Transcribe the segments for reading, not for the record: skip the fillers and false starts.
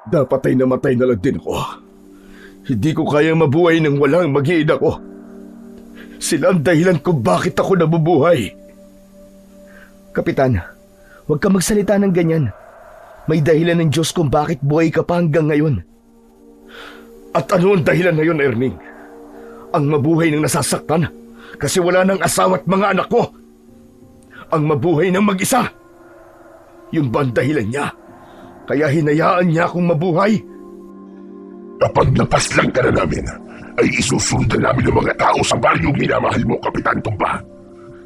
Dapat ay namatay na lang din ako. Hindi ko kayang mabuhay nang walang mag-iina ko. Sila ang dahilan kung bakit ako nabubuhay. Kapitan, huwag ka magsalita ng ganyan. May dahilan ng Diyos kung bakit buhay ka pa hanggang ngayon. At ano ang dahilan ngayon, Erning? Ang mabuhay ng nasasaktan kasi wala nang asawa at mga anak ko. Ang mabuhay ng mag-isa. Yun ba ang dahilan niya? Kaya hinayaan niya akong mabuhay? Kapag napaslang ka na namin, ay isusundan namin ang mga tao sa baryong minamahal mo, Kapitan Tumba.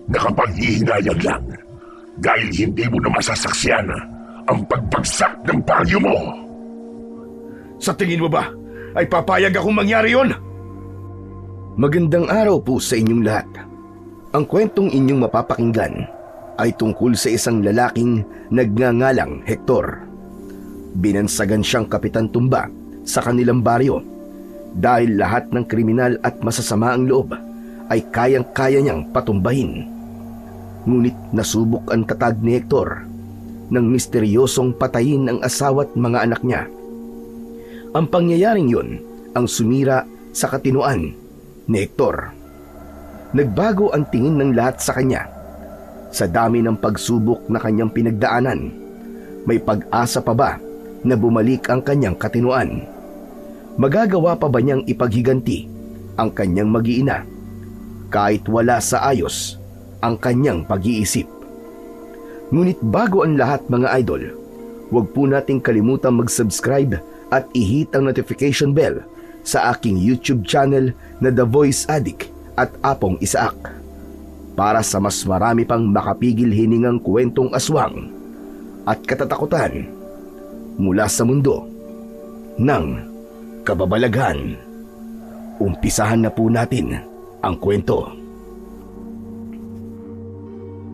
Nakapaghihinayang lang dahil hindi mo na masasaksiyan ang pagbagsak ng baryo mo. Sa tingin mo ba ay papayag akong mangyari yun? Magandang araw po sa inyong lahat. Ang kwentong inyong mapapakinggan ay tungkol sa isang lalaking nagngangalang Hector. Binansagan siyang Kapitan Tumba sa kanilang baryo dahil lahat ng kriminal at masasama ang loob ay kayang-kaya niyang patumbahin. Ngunit nasubok ang tatag ni Hector nang misteryosong patayin ang asawa at mga anak niya. Ang pangyayaring yun ang sumira sa katinuan ni Hector. Nagbago ang tingin ng lahat sa kanya. Sa dami ng pagsubok na kanyang pinagdaanan, may pag-asa pa ba na bumalik ang kanyang katinuan? Magagawa pa ba niyang ipaghiganti ang kanyang mag-iina kahit wala sa ayos ang kanyang pag-iisip? Ngunit bago ang lahat, mga idol, huwag po nating kalimutang mag-subscribe at i-hit ang notification bell sa aking YouTube channel na The Voice Addict at Apong Isaak para sa mas marami pang makapigil hiningang kwentong aswang at katatakutan mula sa mundo ng kababalaghan. Umpisahan na po natin ang kwento.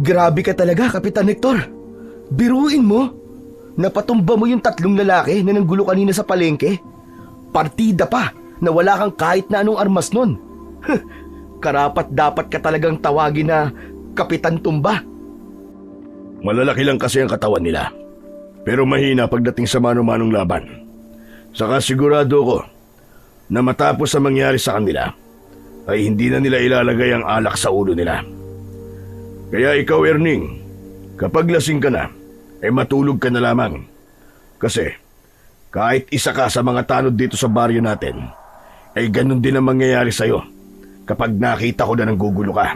Grabe ka talaga, Kapitan Hector. Biruin mo. Napatumba mo yung 3 lalaki na nanggulo kanina sa palengke. Partida pa na wala kang kahit na anong armas nun. Karapat dapat ka talagang tawagin na Kapitan Tumba. Malalaki lang kasi ang katawan nila. Pero mahina pagdating sa mano-manong laban. Saka sigurado ko na matapos ang mangyari sa kanila, ay hindi na nila ilalagay ang alak sa ulo nila. Kaya ikaw, Erning, kapag lasing ka na, ay matulog ka na lamang. Kasi kahit isa ka sa mga tanod dito sa baryo natin, ay ganun din ang mangyayari sa'yo kapag nakita ko na nanggugulo ka.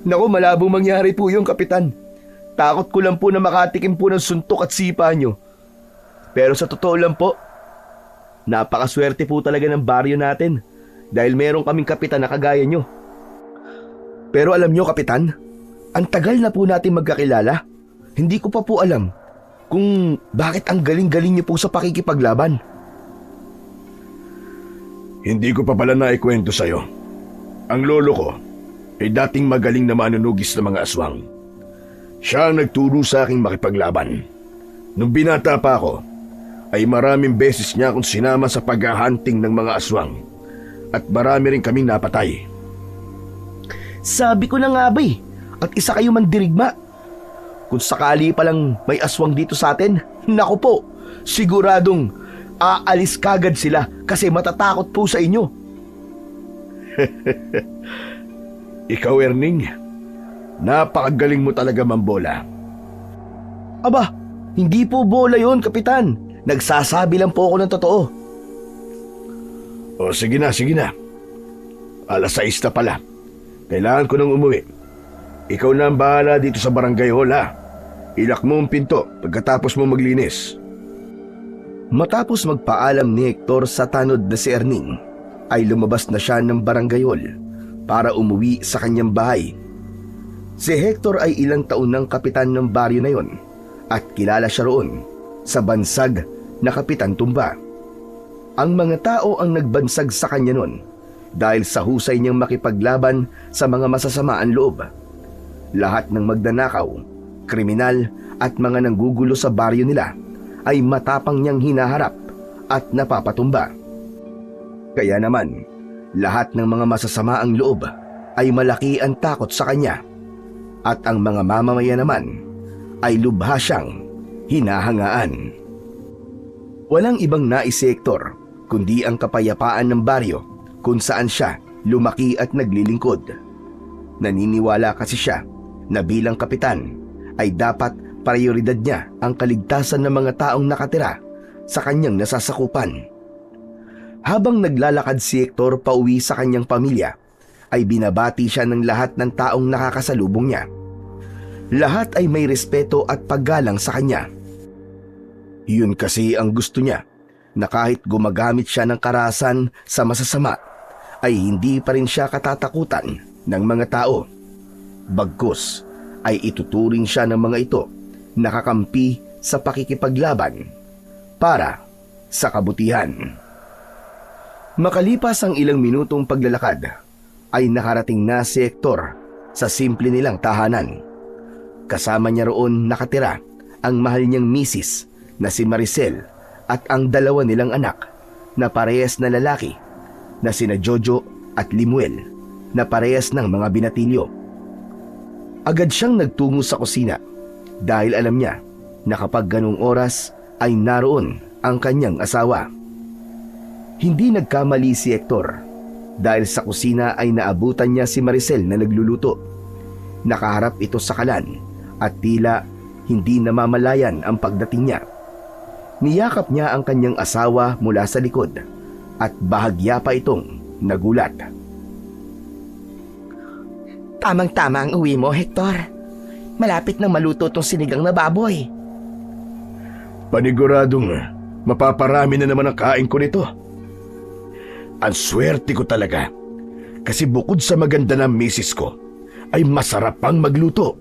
Naku, malabong mangyari po yung Kapitan. Takot ko lang po na makatikim po ng suntok at sipa nyo. Pero sa totoo lang po, napakaswerte po talaga ng baryo natin dahil meron kaming kapitan na kagaya nyo. Pero alam nyo, Kapitan, ang tagal na po natin magkakilala. Hindi ko pa po alam kung bakit ang galing-galing nyo po sa pakikipaglaban. Hindi ko pa pala naikwento sa'yo. Ang lolo ko ay dating magaling na manunugis ng mga aswang. Siya ang nagturo sa aking makipaglaban. Nung binata pa ako, ay maraming beses niya akong sinama sa paghahunting ng mga aswang at marami rin kaming napatay. Sabi ko na nga ba at isa kayo mandirigma. Kung sakali palang may aswang dito sa atin, naku po, siguradong aalis kagad sila kasi matatakot po sa inyo. Ikaw, Erning, napakagaling mo talaga mambola. Aba, hindi po bola yon, Kapitan. Nagsasabi lang po ako ng totoo. O sige na, sige na. 6:00 na pala. Kailangan ko nang umuwi. Ikaw na ang bahala dito sa barangay hall, ha? Ilak mo ang pinto pagkatapos mo maglinis. Matapos magpaalam ni Hector sa tanod na si Erning, ay lumabas na siya ng barangay hall para umuwi sa kanyang bahay. Si Hector ay ilang taon ng kapitan ng baryo na yon at kilala siya roon sa bansag na Kapitan Tumba. Ang mga tao ang nagbansag sa kanya noon dahil sa husay niyang makipaglaban sa mga masasamaang loob. Lahat ng magnanakaw, kriminal at mga nanggugulo sa baryo nila ay matapang niyang hinaharap at napapatumba. Kaya naman, lahat ng mga masasamaang loob ay malaki ang takot sa kanya at ang mga mamamayan naman ay lubha siyang hinahangaan. Walang ibang nais si Hector kundi ang kapayapaan ng baryo kung saan siya lumaki at naglilingkod. Naniniwala kasi siya na bilang kapitan ay dapat prioridad niya ang kaligtasan ng mga taong nakatira sa kanyang nasasakupan. Habang naglalakad si Hector pauwi sa kanyang pamilya, ay binabati siya ng lahat ng taong nakakasalubong niya. Lahat ay may respeto at paggalang sa kanya. Yun kasi ang gusto niya, na kahit gumagamit siya ng karahasan sa masasama, ay hindi pa rin siya katatakutan ng mga tao. Bagkus ay ituturing siya ng mga ito nakakampi sa pakikipaglaban para sa kabutihan. Makalipas ang ilang minutong paglalakad, ay nakarating na si Hector sa simple nilang tahanan. Kasama niya roon nakatira ang mahal niyang misis na si Maricel at ang dalawa nilang anak na parehas na lalaki na sina Jojo at Limuel na parehas ng mga binatilyo. Agad siyang nagtungo sa kusina dahil alam niya na kapag ganung oras ay naroon ang kanyang asawa. Hindi nagkamali si Hector dahil sa kusina ay naabutan niya si Maricel na nagluluto. Nakaharap ito sa kalan at tila hindi namamalayan ang pagdating niya. Niyakap niya ang kanyang asawa mula sa likod at bahagya pa itong nagulat. Tamang-tama ang uwi mo, Hector. Malapit nang maluto tong sinigang na baboy. Paniguradong mapaparami na naman ang kain ko nito. Ang swerte ko talaga kasi bukod sa maganda ng misis ko, ay masarap pang magluto.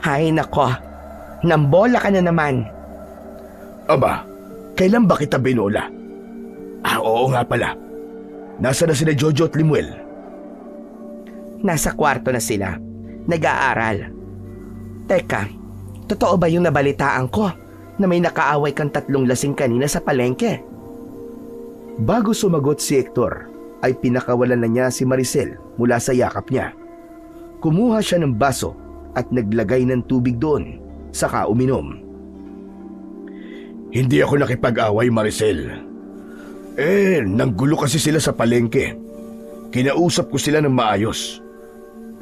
Hay nako, nambola ka na naman. Aba, kailan ba kita binola? Oo nga pala. Nasa na sila Jojo at Limuel? Nasa kwarto na sila, nag-aaral. Teka, totoo ba yung nabalitaan ko na may nakaaway kang 3 lasing kanina sa palengke? Bago sumagot si Hector, ay pinakawalan na niya si Maricel mula sa yakap niya. Kumuha siya ng baso at naglagay ng tubig doon, saka uminom. Hindi ako nakipag-away, Maricel. Nanggulo kasi sila sa palengke. Kinausap ko sila ng maayos.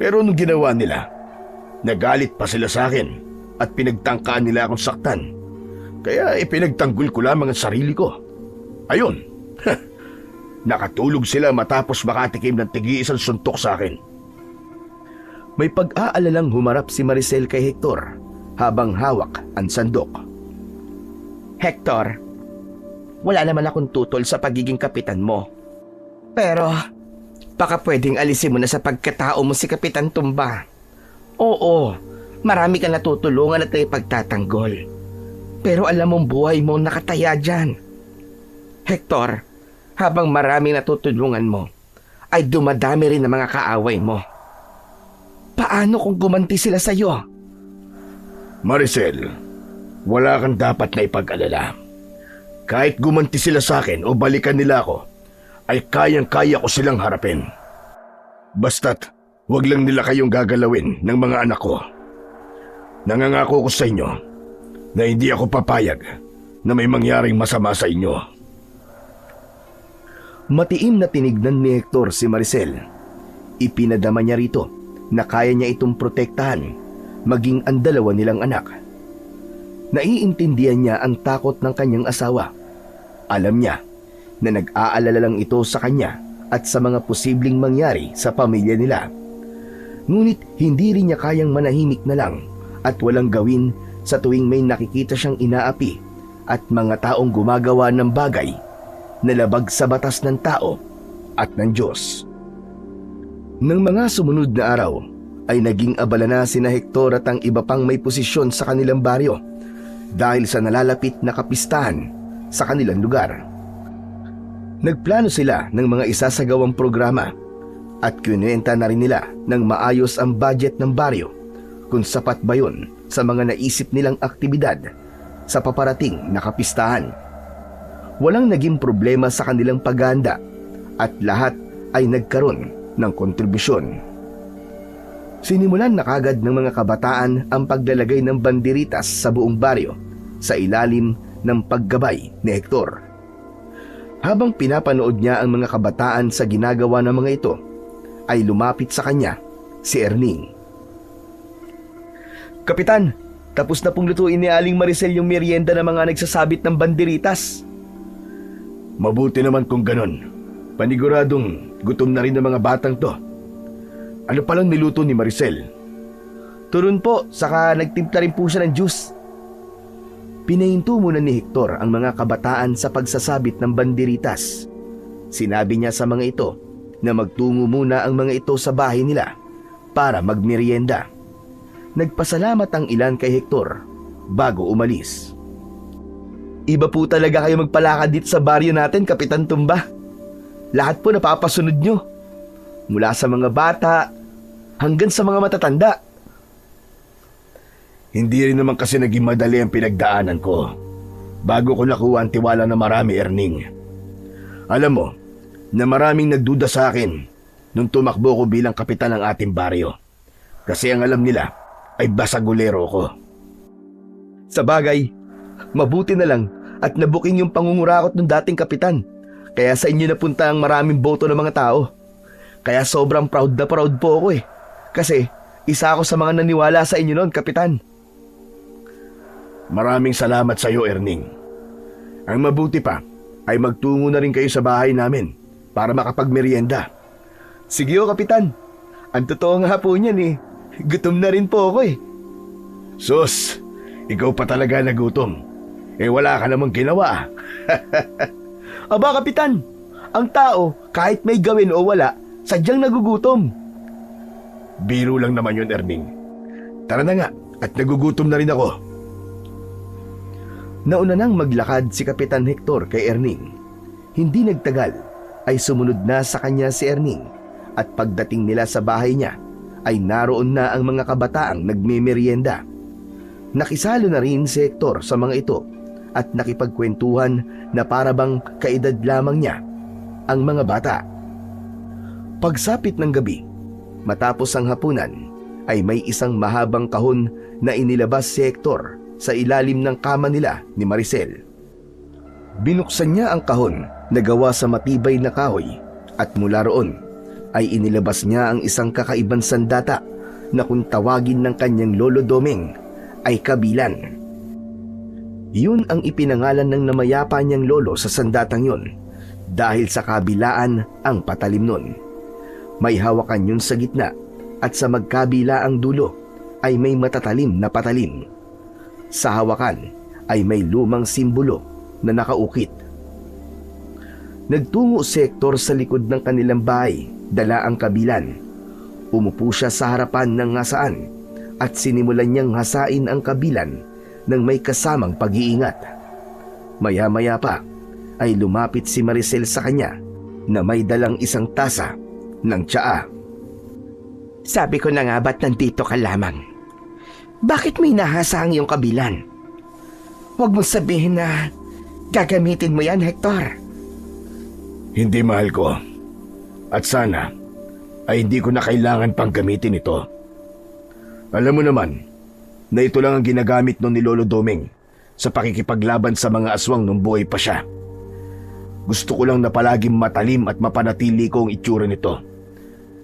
Pero nung ginawa nila, nagalit pa sila sa akin at pinagtangkaan nila akong saktan. Kaya ipinagtanggol ko lamang ang sarili ko. Ayun, nakatulog sila matapos makatikim ng tig-iisang suntok sa akin. May pag-aalalang humarap si Maricel kay Hector habang hawak ang sandok. Hector, wala naman akong tutol sa pagiging kapitan mo. Pero, baka pwedeng alisin mo na sa pagkatao mo si Kapitan Tumba. Oo, marami kang natutulungan at ipagtatanggol. Pero alam mong buhay mo nakataya dyan. Hector, habang maraming natutulungan mo, ay dumadami rin ang mga kaaway mo. Paano kung gumanti sila sa'yo? Maricel, wala kang dapat na ipag-alala. Kahit gumanti sila sa akin o balikan nila ako, ay kayang-kaya ko silang harapin. Basta't wag lang nila kayong gagalawin ng mga anak ko. Nangangako ko sa inyo na hindi ako papayag na may mangyaring masama sa inyo. Matiim na tinignan ni Hector si Maricel. Ipinadama niya rito na kaya niya itong protektahan, maging ang dalawa nilang anak. Naiintindihan niya ang takot ng kanyang asawa. Alam niya na nag-aalala lang ito sa kanya at sa mga posibleng mangyari sa pamilya nila. Ngunit hindi rin niya kayang manahimik na lang at walang gawin sa tuwing may nakikita siyang inaapi at mga taong gumagawa ng bagay na labag sa batas ng tao at ng Diyos. Nang mga sumunod na araw, ay naging abala na sina Hector at ang iba pang may posisyon sa kanilang baryo dahil sa nalalapit na kapistahan sa kanilang lugar. Nagplano sila ng mga isasagawang programa at kinuwenta na rin nila ng maayos ang budget ng baryo kung sapat ba yun sa mga naisip nilang aktibidad sa paparating na kapistahan. Walang naging problema sa kanilang paghahanda at lahat ay nagkaroon ng kontribusyon. Sinimulan na kagad ng mga kabataan ang paglalagay ng banderitas sa buong baryo sa ilalim ng paggabay ni Hector. Habang pinapanood niya ang mga kabataan sa ginagawa ng mga ito, ay lumapit sa kanya si Erning. Kapitan, tapos na pong lutuin ni Aling Maricel yung merienda ng mga nagsasabit ng banderitas. Mabuti naman kung ganon. Paniguradong gutom na rin ng mga batang to. Ano palang niluto ni Maricel? Turun po, saka nagtimpla rin po siya ng juice. Pinahinto muna ni Hector ang mga kabataan sa pagsasabit ng banderitas. Sinabi niya sa mga ito na magtungo muna ang mga ito sa bahay nila para magmerienda. Nagpasalamat ang ilan kay Hector bago umalis. Iba po talaga kayo magpalakad dito sa baryo natin, Kapitan Tumba. Lahat po napapasunod nyo. Mula sa mga bata hanggang sa mga matatanda. Hindi rin naman kasi naging madali ang pinagdaanan ko bago ko nakuha ang tiwala na marami, Erning. Alam mo, na maraming nagduda sa akin nung tumakbo ko bilang kapitan ng ating baryo. Kasi ang alam nila ay basagulero ko. Sa bagay, mabuti na lang at nabuking yung pangungurakot ng dating kapitan. Kaya sa inyo napunta ang maraming boto ng mga tao. Kaya sobrang proud na proud po ako eh. Kasi isa ako sa mga naniwala sa inyo noon, Kapitan. Maraming salamat sa iyo, Erning. Ang mabuti pa ay magtungo na rin kayo sa bahay namin para makapagmerienda. Sige o, Kapitan. Ang totoo nga po niyan eh. Gutom na rin po ako eh. Sus, ikaw pa talaga nagutom. Eh wala ka namang ginawa. Aba, Kapitan, ang tao kahit may gawin o wala, sadyang nagugutom. Biro lang naman yun, Erning. Tara na nga at nagugutom na rin ako. Nauna nang maglakad si Kapitan Hector kay Erning. Hindi nagtagal ay sumunod na sa kanya si Erning at pagdating nila sa bahay niya ay naroon na ang mga kabataang nagmemerienda. Nakisalo na rin si Hector sa mga ito at nakipagkwentuhan na parabang kaedad lamang niya ang mga bata. Pagsapit ng gabi, matapos ang hapunan, ay may isang mahabang kahon na inilabas si Hector sa ilalim ng kama nila ni Maricel. Binuksan niya ang kahon na gawa sa matibay na kahoy at mula roon ay inilabas niya ang isang kakaibang sandata na kung tawagin ng kanyang lolo Doming ay kabilan. Yun ang ipinangalan ng namayapa niyang lolo sa sandatang yun dahil sa kabilaan ang patalim nun. May hawakan yun sa gitna at sa magkabila ang dulo ay may matatalim na patalim. Sa hawakan ay may lumang simbolo na nakaukit. Nagtungo si Hector sa likod ng kanilang bahay, dala ang kabilan. Umupo siya sa harapan ng ngasaan at sinimulan niyang hasain ang kabilan ng may kasamang pag-iingat. Maya-maya pa ay lumapit si Maricel sa kanya na may dalang isang tasa ng tsaa. Sabi ko na nga ba't nandito ka lamang? Bakit may nahasa ang iyong kabilan? Huwag mo sabihin na gagamitin mo yan, Hector. Hindi, mahal ko. At sana ay hindi ko na kailangan pang gamitin ito. Alam mo naman na ito lang ang ginagamit noon ni Lolo Doming sa pakikipaglaban sa mga aswang nung buhay pa siya. Gusto ko lang na palaging matalim at mapanatili ko ang itsura nito,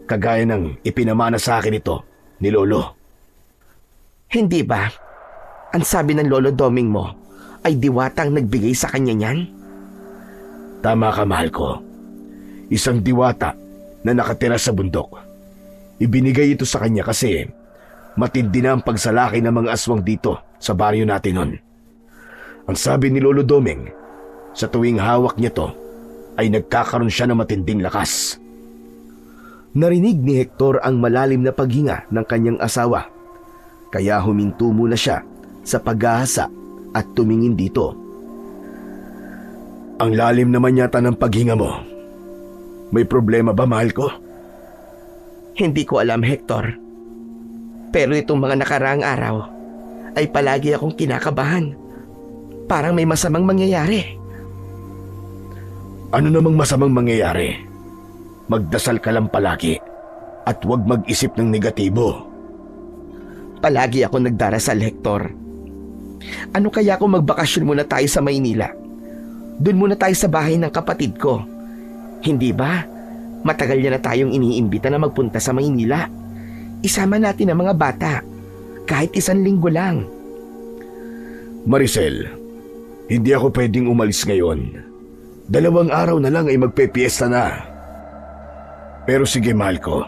kagaya ng ipinamana sa akin ito ni Lolo. Hindi ba? Ang sabi ng Lolo Doming mo ay diwatang nagbigay sa kanya niyan? Tama ka, mahal ko. Isang diwata na nakatira sa bundok. Ibinigay ito sa kanya kasi matindi na ang pagsalaki ng mga aswang dito sa baryo natin nun. Ang sabi ni Lolo Doming, sa tuwing hawak niya to, ay nagkakaroon siya ng matinding lakas. Narinig ni Hector ang malalim na paghinga ng kanyang asawa. Kaya huminto muna siya sa paghahasa at tumingin dito. Ang lalim naman yata ng paghinga mo. May problema ba, mahal ko? Hindi ko alam, Hector. Pero itong mga nakaraang araw ay palagi akong kinakabahan. Parang may masamang mangyayari. Ano namang masamang mangyayari? Magdasal ka lang palagi at huwag mag-isip ng negatibo. Palagi ako nagdarasal, Hector. Ano kaya kung magbakasyon muna tayo sa Maynila? Doon muna tayo sa bahay ng kapatid ko. Hindi ba? Matagal niya na tayong iniimbita na magpunta sa Maynila. Isama natin ang mga bata. Kahit 1 linggo lang. Maricel, hindi ako pwedeng umalis ngayon. 2 araw na lang ay magpepiesta na. Pero sige, mahal ko.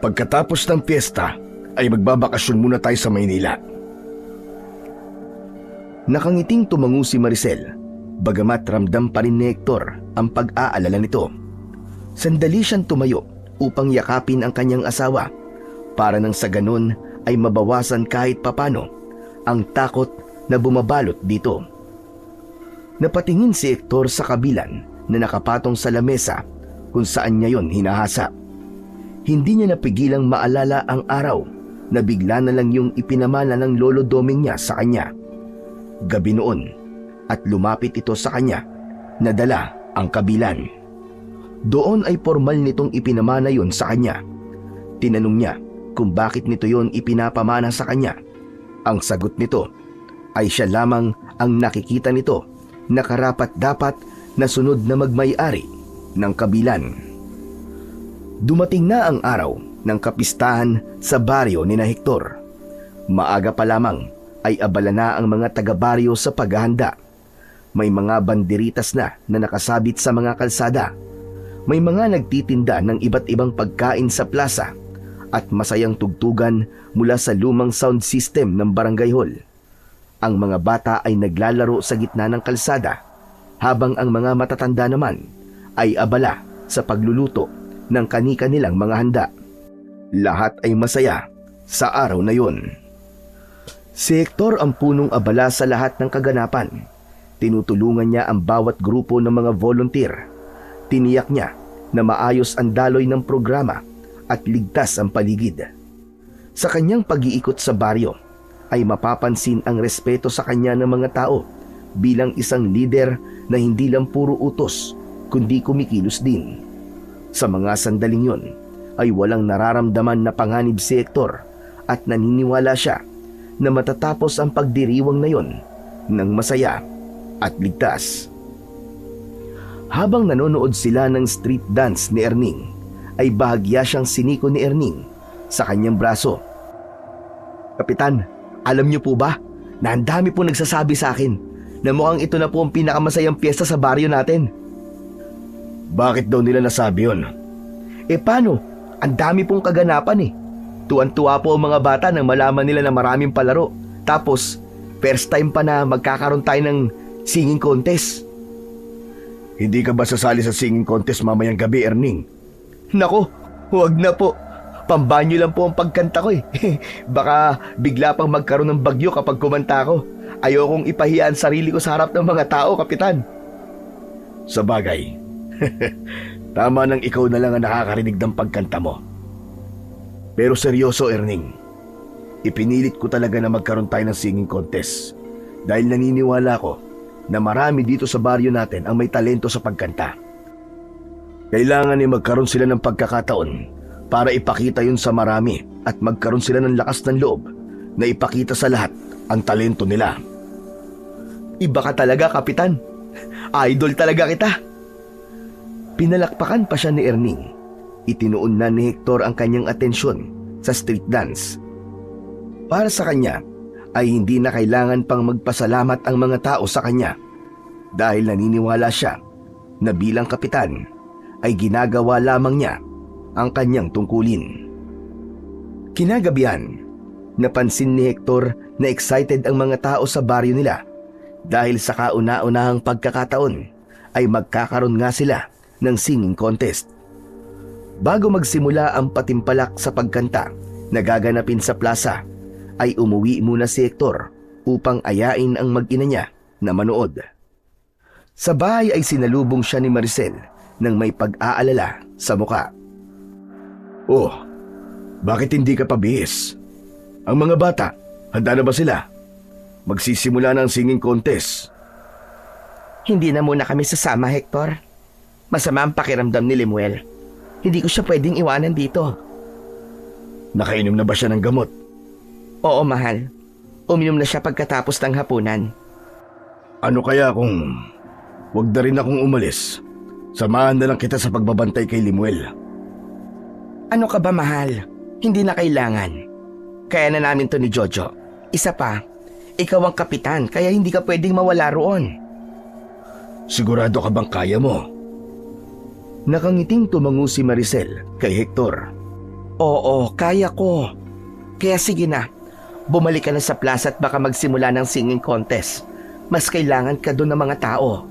Pagkatapos ng piyesta, ay magbabakasyon muna tayo sa Maynila. Nakangiting tumango si Maricel, bagamat ramdam pa rin ni Hector ang pag-aalala nito. Sandali siyang tumayo upang yakapin ang kanyang asawa para nang sa ganun ay mabawasan kahit papano ang takot na bumabalot dito. Napatingin si Hector sa kabilan na nakapatong sa lamesa kung saan niya yon hinahasa. Hindi niya napigilang maalala ang araw na bigla na lang yung ipinamana ng lolo Doming niya sa kanya. Gabi noon at lumapit ito sa kanya na dala ang kabilan. Doon ay formal nitong ipinamana yon sa kanya. Tinanong niya kung bakit nito yon ipinapamana sa kanya. Ang sagot nito ay siya lamang ang nakikita nito na karapat-dapat na sunod na magmay-ari ng kabilan. Dumating na ang araw ng kapistahan sa baryo ni na Hector. Maaga pa lamang ay abala na ang mga taga-baryo sa paghahanda. May mga banderitas na nakasabit sa mga kalsada. May mga nagtitinda ng iba't ibang pagkain sa plaza at masayang tugtugan mula sa lumang sound system ng barangay hall. Ang mga bata ay naglalaro sa gitna ng kalsada habang ang mga matatanda naman ay abala sa pagluluto ng kani-kanilang mga handa. Lahat ay masaya sa araw na yon. Si Hector ang punong abala sa lahat ng kaganapan. Tinutulungan niya ang bawat grupo ng mga volunteer. Tiniyak niya na maayos ang daloy ng programa at ligtas ang paligid. Sa kanyang pag-iikot sa baryo ay mapapansin ang respeto sa kanya ng mga tao bilang isang lider na hindi lang puro utos kundi kumikilos din. Sa mga sandaling yon ay walang nararamdaman na panganib si Hector at naniniwala siya na matatapos ang pagdiriwang na yon ng masaya at ligtas. Habang nanonood sila ng street dance ni Erning, ay bahagya siyang siniko ni Erning sa kanyang braso. Kapitan, alam niyo po ba na ang dami po nagsasabi sa akin na mukhang ito na po ang pinakamasayang piyesta sa baryo natin? Bakit daw nila nasabi yun? Paano? Ang dami pong kaganapan eh. Tuwan-tuwa po ang mga bata nang malaman nila na maraming palaro. Tapos, first time pa na magkakaroon tayo ng singing contest. Hindi ka ba sasali sa singing contest mamayang gabi, Erning? Nako, huwag na po. Pambanyo lang po ang pagkanta ko eh. Baka bigla pang magkaroon ng bagyo kapag kumanta ko. Ayokong ipahiya ang sarili ko sa harap ng mga tao, Kapitan. Sa bagay, tama nang ikaw na lang ang nakakarinig ng pagkanta mo. Pero seryoso, Erning. Ipinilit ko talaga na magkaroon tayo ng singing contest dahil naniniwala ko na marami dito sa baryo natin ang may talento sa pagkanta. Kailangan ay magkaroon sila ng pagkakataon para ipakita yun sa marami at magkaroon sila ng lakas ng loob na ipakita sa lahat ang talento nila. Iba ka talaga, Kapitan. Idol talaga kita. Pinalakpakan pa siya ni Erning. Itinuon na ni Hector ang kanyang atensyon sa street dance. Para sa kanya ay hindi na kailangan pang magpasalamat ang mga tao sa kanya dahil naniniwala siya na bilang kapitan ay ginagawa lamang niya ang kanyang tungkulin. Kinagabihan, napansin ni Hector na excited ang mga tao sa baryo nila dahil sa kauna-unahang pagkakataon ay magkakaroon nga sila ng singing contest. Bago magsimula ang patimpalak sa pagkanta na gaganapin sa plaza, ay umuwi muna si Hector upang ayain ang mag-ina niya na manood. Sa bahay ay sinalubong siya ni Maricel nang may pag-aalala sa muka. Oh, bakit hindi ka pabihis? Ang mga bata, handa na ba sila? Magsisimula na ang singing contest. Hindi na muna kami sasama, Hector. Masama ang pakiramdam ni Lemuel. Hindi ko siya pwedeng iwanan dito. Nakainom na ba siya ng gamot? Oo, mahal. Uminom na siya pagkatapos ng hapunan. Ano kaya kung wag na rin akong umalis? Samahan na lang kita sa pagbabantay kay Limuel. Ano ka ba, mahal? Hindi na kailangan. Kaya na namin to ni Jojo. Isa pa, ikaw ang kapitan kaya hindi ka pwedeng mawala roon. Sigurado ka bang kaya mo? Nakangiting tumango si Maricel kay Hector. Oo, kaya ko. Kaya sige na, bumalik ka na sa plaza at baka magsimula ng singing contest. Mas kailangan ka doon ng mga tao.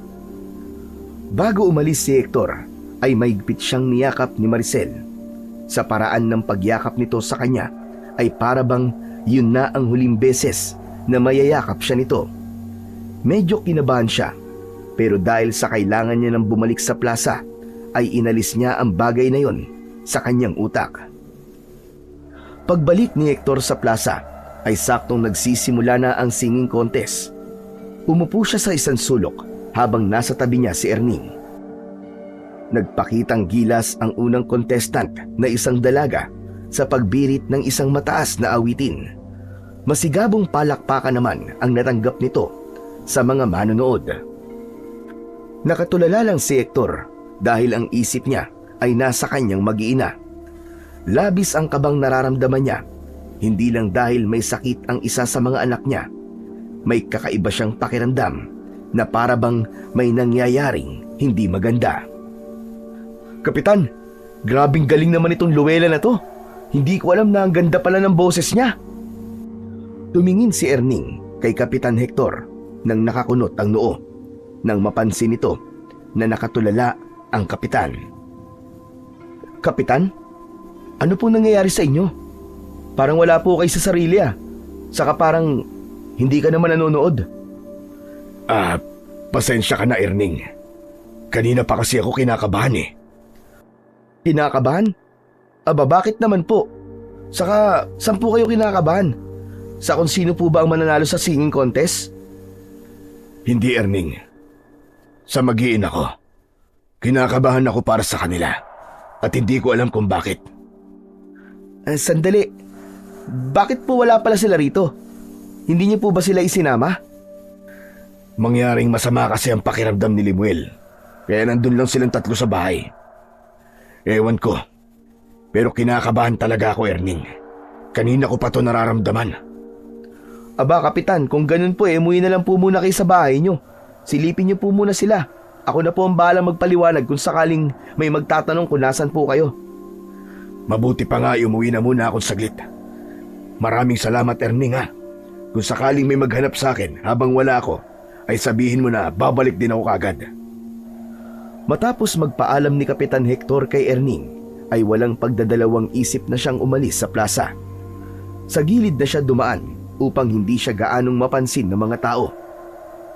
Bago umalis si Hector, ay maigpit siyang niyakap ni Maricel. Sa paraan ng pagyakap nito sa kanya, ay para bang yun na ang huling beses na mayayakap siya nito. Medyo kinabahan siya, pero dahil sa kailangan niya ng bumalik sa plaza, ay inalis niya ang bagay na yon sa kanyang utak. Pagbalik ni Hector sa plaza, ay saktong nagsisimula na ang singing contest. Umupo siya sa isang sulok habang nasa tabi niya si Erning. Nagpakitang gilas ang unang contestant na isang dalaga sa pagbirit ng isang mataas na awitin. Masigabong palakpakan naman ang natanggap nito sa mga manonood. Nakatulala lang si Hector dahil ang isip niya ay nasa kanyang mag-iina. Labis ang kabang nararamdaman niya, hindi lang dahil may sakit ang isa sa mga anak niya. May kakaiba siyang pakiramdam na para bang may nangyayaring hindi maganda. Kapitan, grabing galing naman itong Luella na to. Hindi ko alam na ang ganda pala ng boses niya. Tumingin si Erning kay Kapitan Hector nang nakakunot ang noo nang mapansin nito na nakatulala ang kapitan. Kapitan, ano po nangyayari sa inyo? Parang wala po kayo sa sarili ah. Saka parang hindi ka naman nanonood. Pasensya ka na, Erning. Kanina pa kasi ako kinakabahan eh. Kinakabahan? Aba, bakit naman po? Saka, saan po kayo kinakabahan? Sa kung sino po ba ang mananalo sa singing contest? Hindi, Erning. Sa mag-iina ko. Kinakabahan ako para sa kanila. At hindi ko alam kung bakit. Sandali. Bakit po wala pala sila rito? Hindi niyo po ba sila isinama? Mangyaring masama kasi ang pakiramdam ni Limuel. Kaya nandun lang silang tatlo sa bahay. Ewan ko. Pero kinakabahan talaga ako, Erning. Kanina ko pa to nararamdaman. Aba, Kapitan, kung ganun po umuwi na lang po muna kayo sa bahay nyo. Silipin nyo po muna sila. Ako na po ang bahala magpaliwanag kung sakaling may magtatanong kung nasan po kayo. Mabuti pa nga umuwi na muna ako saglit. Maraming salamat, Erning ha. Kung sakaling may maghanap sa akin habang wala ako, ay sabihin mo na babalik din ako kagad. Matapos magpaalam ni Kapitan Hector kay Erning, ay walang pagdadalawang isip na siyang umalis sa plaza. Sa gilid na siya dumaan upang hindi siya gaanong mapansin ng mga tao.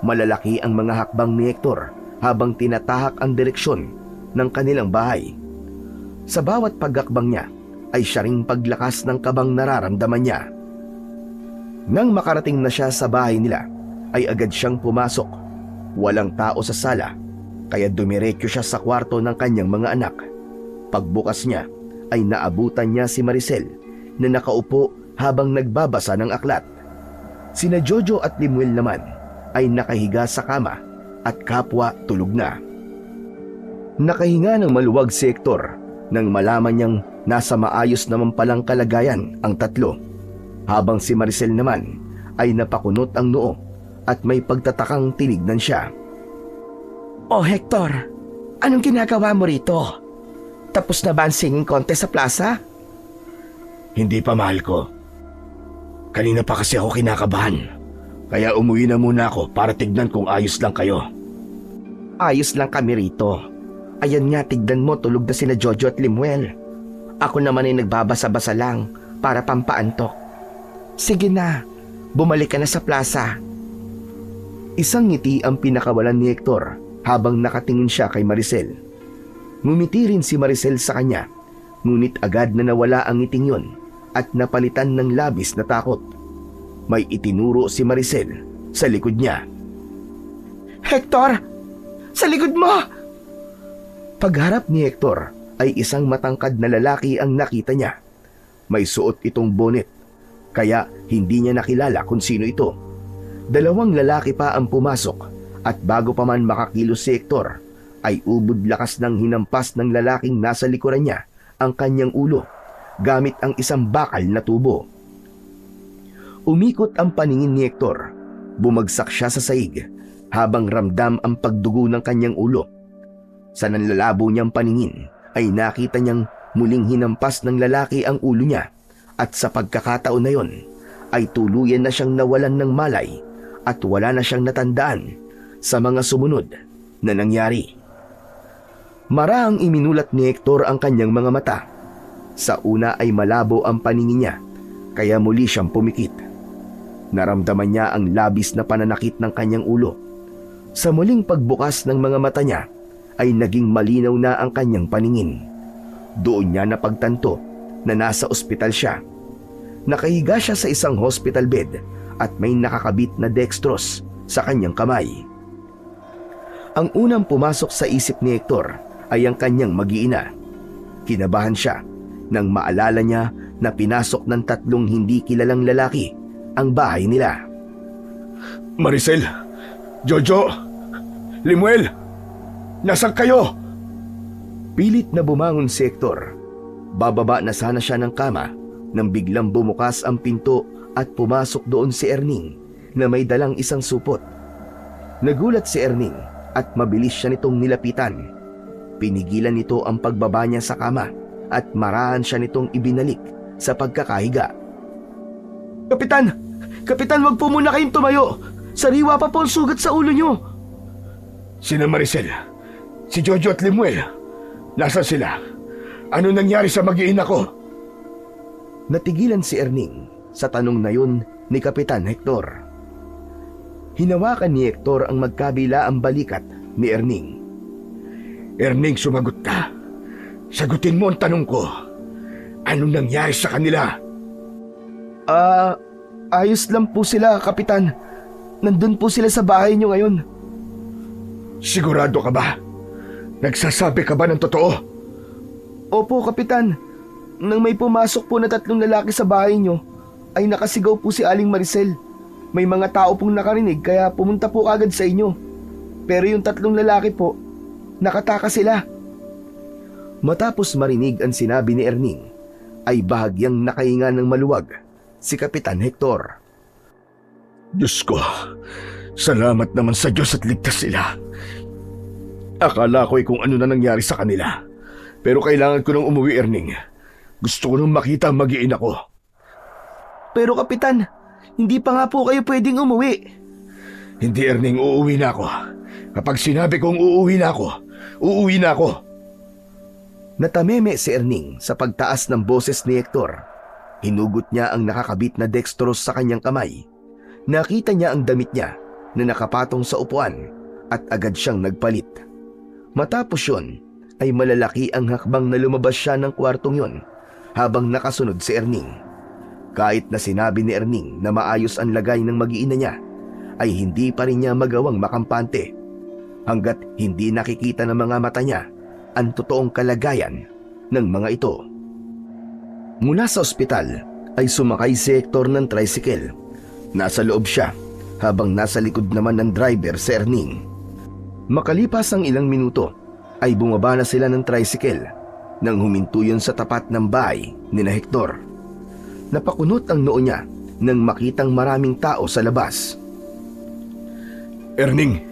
Malalaki ang mga hakbang ni Hector habang tinatahak ang direksyon ng kanilang bahay. Sa bawat paghakbang niya ay siya ring paglakas ng kabang nararamdaman niya. Nang makarating na siya sa bahay nila, ay agad siyang pumasok. Walang tao sa sala, kaya dumiretso siya sa kwarto ng kanyang mga anak. Pagbukas niya, ay naabutan niya si Maricel na nakaupo habang nagbabasa ng aklat. Sina Jojo at Limuel naman ay nakahiga sa kama at kapwa tulog na. Nakahinga ng maluwag si Hector nang malaman niyang nasa maayos naman palang kalagayan ang tatlo, habang si Maricel naman ay napakunot ang noo at may pagtatakang tinignan siya. Oh, Hector, anong ginagawa mo rito? Tapos na ba ang singing contest sa plaza? Hindi pa, mahal ko. Kanina pa kasi ako kinakabahan. Kaya umuwi na muna ako para tignan kung ayos lang kayo. Ayos lang kami rito. Ayan nga, tignan mo, tulog na sila Jojo at Limuel. Ako naman ay nagbabasa-basa lang para pampaantok. Sige na, bumalik ka na sa plaza. Isang ngiti ang pinakawalan ni Hector habang nakatingin siya kay Maricel. Ngumiti rin si Maricel sa kanya, ngunit agad na nawala ang ngiting yon at napalitan ng labis na takot. May itinuro si Maricel sa likod niya. Hector! Sa likod mo! Pagharap ni Hector ay isang matangkad na lalaki ang nakita niya. May suot itong bonnet, kaya hindi niya nakilala kung sino ito. Dalawang lalaki pa ang pumasok at bago pa man makakilos si Hector ay ubod lakas ng hinampas ng lalaking nasa likuran niya ang kanyang ulo gamit ang isang bakal na tubo. Umikot ang paningin ni Hector. Bumagsak siya sa sahig habang ramdam ang pagdugo ng kanyang ulo. Sa nanlalabo niyang paningin ay nakita niyang muling hinampas ng lalaki ang ulo niya at sa pagkakataon na yon ay tuluyan na siyang nawalan ng malay at wala na siyang natandaan sa mga sumunod na nangyari. Maraang iminulat ni Hector ang kanyang mga mata. Sa una ay malabo ang paningin niya kaya muli siyang pumikit. Naramdaman niya ang labis na pananakit ng kanyang ulo. Sa muling pagbukas ng mga mata niya ay naging malinaw na ang kanyang paningin. Doon niya napagtanto na nasa ospital siya. Nakahiga siya sa isang hospital bed at may nakakabit na dextrose sa kanyang kamay. Ang unang pumasok sa isip ni Hector ay ang kanyang mag-iina. Kinabahan siya nang maalala niya na pinasok ng 3 hindi kilalang lalaki ang bahay nila. Maricel, Jojo, Limuel, nasaan kayo? Pilit na bumangon si Hector. Bababa na sana siya ng kama nang biglang bumukas ang pinto at pumasok doon si Erning na may dalang isang supot. Nagulat si Erning at mabilis siya nitong nilapitan. Pinigilan nito ang pagbaba niya sa kama at marahan siya nitong ibinalik sa pagkakahiga. Kapitan! Kapitan, wag po muna kayong tumayo! Sariwa pa po ang sugat sa ulo niyo! Sina Maricel, si Jojo at Limuel, nasaan sila? Ano nangyari sa mag-iina ko? Natigilan si Erning sa tanong na yun ni Kapitan Hector. Hinawakan ni Hector ang magkabila ang balikat ni Erning. Erning, sumagot ka. Sagutin mo ang tanong ko. Anong nangyari sa kanila? Ayos lang po sila, Kapitan. Nandun po sila sa bahay niyo ngayon. Sigurado ka ba? Nagsasabi ka ba ng totoo? Opo, Kapitan. Nang may pumasok po na 3 lalaki sa bahay niyo, ay nakasigaw po si Aling Maricel. May mga tao pong nakarinig kaya pumunta po agad sa inyo. Pero yung 3 lalaki po, nakataka sila. Matapos marinig ang sinabi ni Erning, ay bahagyang nakahinga ng maluwag si Kapitan Hector. Diyos ko, salamat naman sa Diyos at ligtas sila. Akala ko kung ano na nangyari sa kanila. Pero kailangan ko nang umuwi, Erning. Gusto ko nang makita ang mag-iina ko. Pero Kapitan, hindi pa nga po kayo pwedeng umuwi. Hindi, Erning, uuwi na ako. Kapag sinabi kong uuwi na ako, uuwi na ako. Natameme si Erning sa pagtaas ng boses ni Hector. Hinugot niya ang nakakabit na dextrose sa kanyang kamay. Nakita niya ang damit niya na nakapatong sa upuan at agad siyang nagpalit. Matapos yun, ay malalaki ang hakbang na lumabas siya ng kwartong yun habang nakasunod si Erning. Kahit na sinabi ni Erning na maayos ang lagay ng mag-iina niya, ay hindi pa rin niya magawang makampante hanggat hindi nakikita ng mga mata niya ang totoong kalagayan ng mga ito. Mula sa ospital ay sumakay si Hector ng tricycle. Nasa loob siya habang nasa likod naman ng driver si Erning. Makalipas ang ilang minuto ay bumaba na sila ng tricycle nang huminto yun sa tapat ng bahay ni na Hector. Napakunot ang noo niya nang makitang maraming tao sa labas. Erning,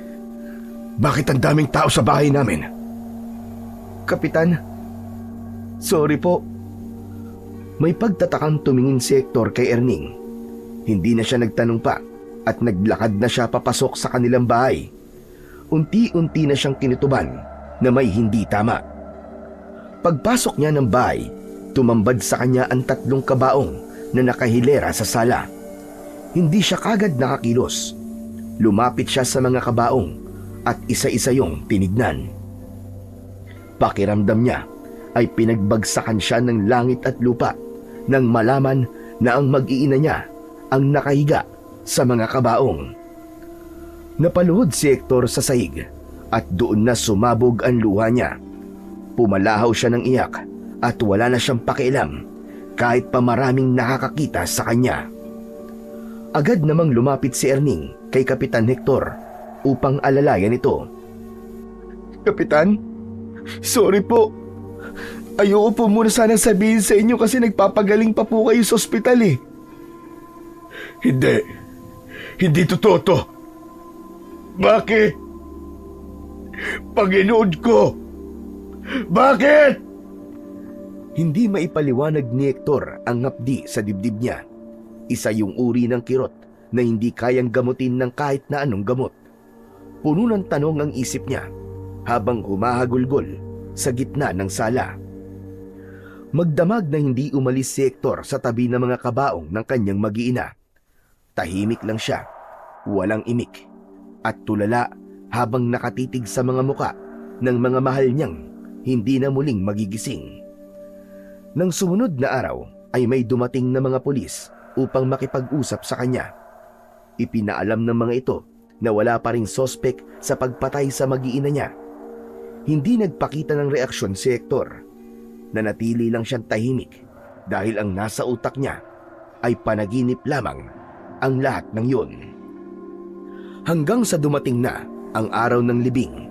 bakit ang daming tao sa bahay namin? Kapitan, sorry po. May pagtatakang tumingin si Hector kay Erning. Hindi na siya nagtanong pa at naglakad na siya papasok sa kanilang bahay. Unti-unti na siyang kinutuban na may hindi tama. Pagpasok niya ng bahay, tumambad sa kanya ang 3 kabaong na nakahilera sa sala. Hindi siya kagad nakakilos. Lumapit siya sa mga kabaong at isa-isa yung tinignan. Pakiramdam niya ay pinagbagsakan siya ng langit at lupa nang malaman na ang mag-iina niya ang nakahiga sa mga kabaong. Napaluhod si Hector sa sahig at doon na sumabog ang luha niya. Pumalahaw siya ng iyak at wala na siyang pakialam kahit pa maraming nakakakita sa kanya. Agad namang lumapit si Erning kay Kapitan Hector upang alalayan ito. Kapitan, sorry po. Ayoko po muna sanang sabihin sa inyo kasi nagpapagaling pa po kayo sa ospital eh. Hindi. Hindi totoo to. Bakit? Panginoon ko! Bakit? Hindi maipaliwanag ni Hector ang ngapdi sa dibdib niya. Isa yung uri ng kirot na hindi kayang gamutin ng kahit na anong gamot. Puno ng tanong ang isip niya habang humahagulgol sa gitna ng sala. Magdamag na hindi umalis si Hector sa tabi ng mga kabaong ng kanyang mag-iina. Tahimik lang siya, walang imik, at tulala habang nakatitig sa mga muka ng mga mahal niyang hindi na muling magigising. Nang sumunod na araw ay may dumating na mga pulis upang makipag-usap sa kanya. Ipinaalam ng mga ito na wala pa ring sospek sa pagpatay sa mag-iina niya. Hindi nagpakita ng reaksyon si Hector. Nanatili lang siyang tahimik dahil ang nasa utak niya ay panaginip lamang ang lahat ng yun. Hanggang sa dumating na ang araw ng libing.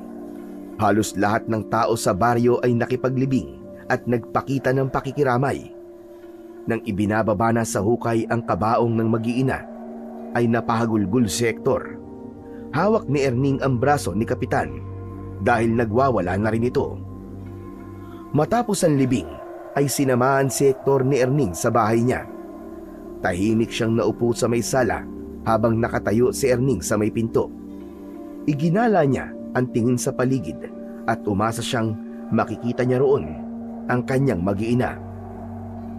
Halos lahat ng tao sa baryo ay nakipaglibing at nagpakita ng pakikiramay. Nang ibinababa na sa hukay ang kabaong ng mag-iina, ay napahagulgul si Hector. Hawak ni Erning ang braso ni Kapitan dahil nagwawala na rin ito. Matapos ang libing, ay sinamahan si Hector ni Erning sa bahay niya. Tahimik siyang naupo sa may sala habang nakatayo si Erning sa may pinto. Iginala niya ang tingin sa paligid at umasa siyang makikita niya roon ang kanyang mag-iina.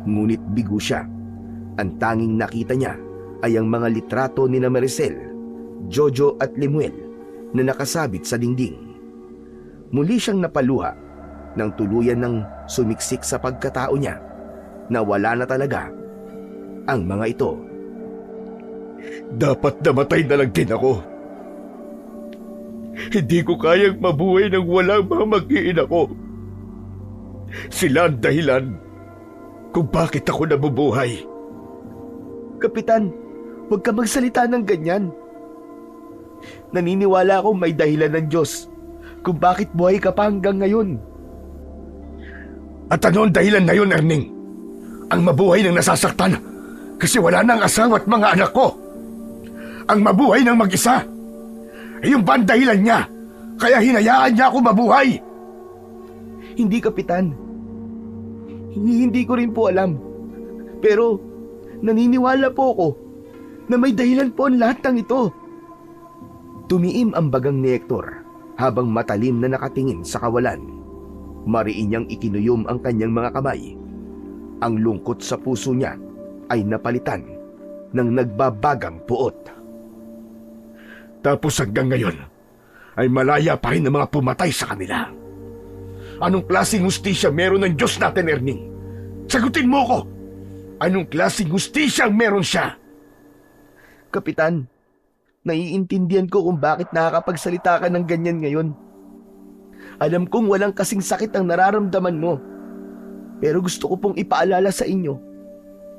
Ngunit bigo siya. Ang tanging nakita niya ay ang mga litrato ni Maricel, Jojo at Lemuel na nakasabit sa dingding. Muli siyang napaluha nang tuluyan ng sumiksik sa pagkatao niya na wala na talaga ang mga ito. Dapat namatay na lang din ako. Hindi ko kayang mabuhay nang walang mga mag-iina ko. Sila ang dahilan kung bakit ako nabubuhay. Kapitan, huwag ka magsalita ng ganyan. Naniniwala akong may dahilan ng Diyos kung bakit buhay ka pa hanggang ngayon. At ano ang dahilan na yun, Erning? Ang mabuhay ng nasasaktan kasi wala nang asawa at mga anak ko. Ang mabuhay ng mag-isa. Yung ba ang dahilan niya? Kaya hinayaan niya ako mabuhay. Hindi, Kapitan. Hindi ko rin po alam. Pero naniniwala po ako na may dahilan po ang lahat ng ito. Tumiim ang bagang ni Hector habang matalim na nakatingin sa kawalan. Mariin niyang ikinuyom ang kanyang mga kamay. Ang lungkot sa puso niya ay napalitan ng nagbabagang puot. Tapos hanggang ngayon ay malaya pa rin ang mga pumatay sa kanila. Anong klaseng hustisya meron ng Diyos natin, Erning? Sagutin mo ko! Anong klaseng hustisya meron siya? Kapitan, naiintindihan ko kung bakit nakakapagsalita ka ng ganyan ngayon. Alam kong walang kasing sakit ang nararamdaman mo. Pero gusto ko pong ipaalala sa inyo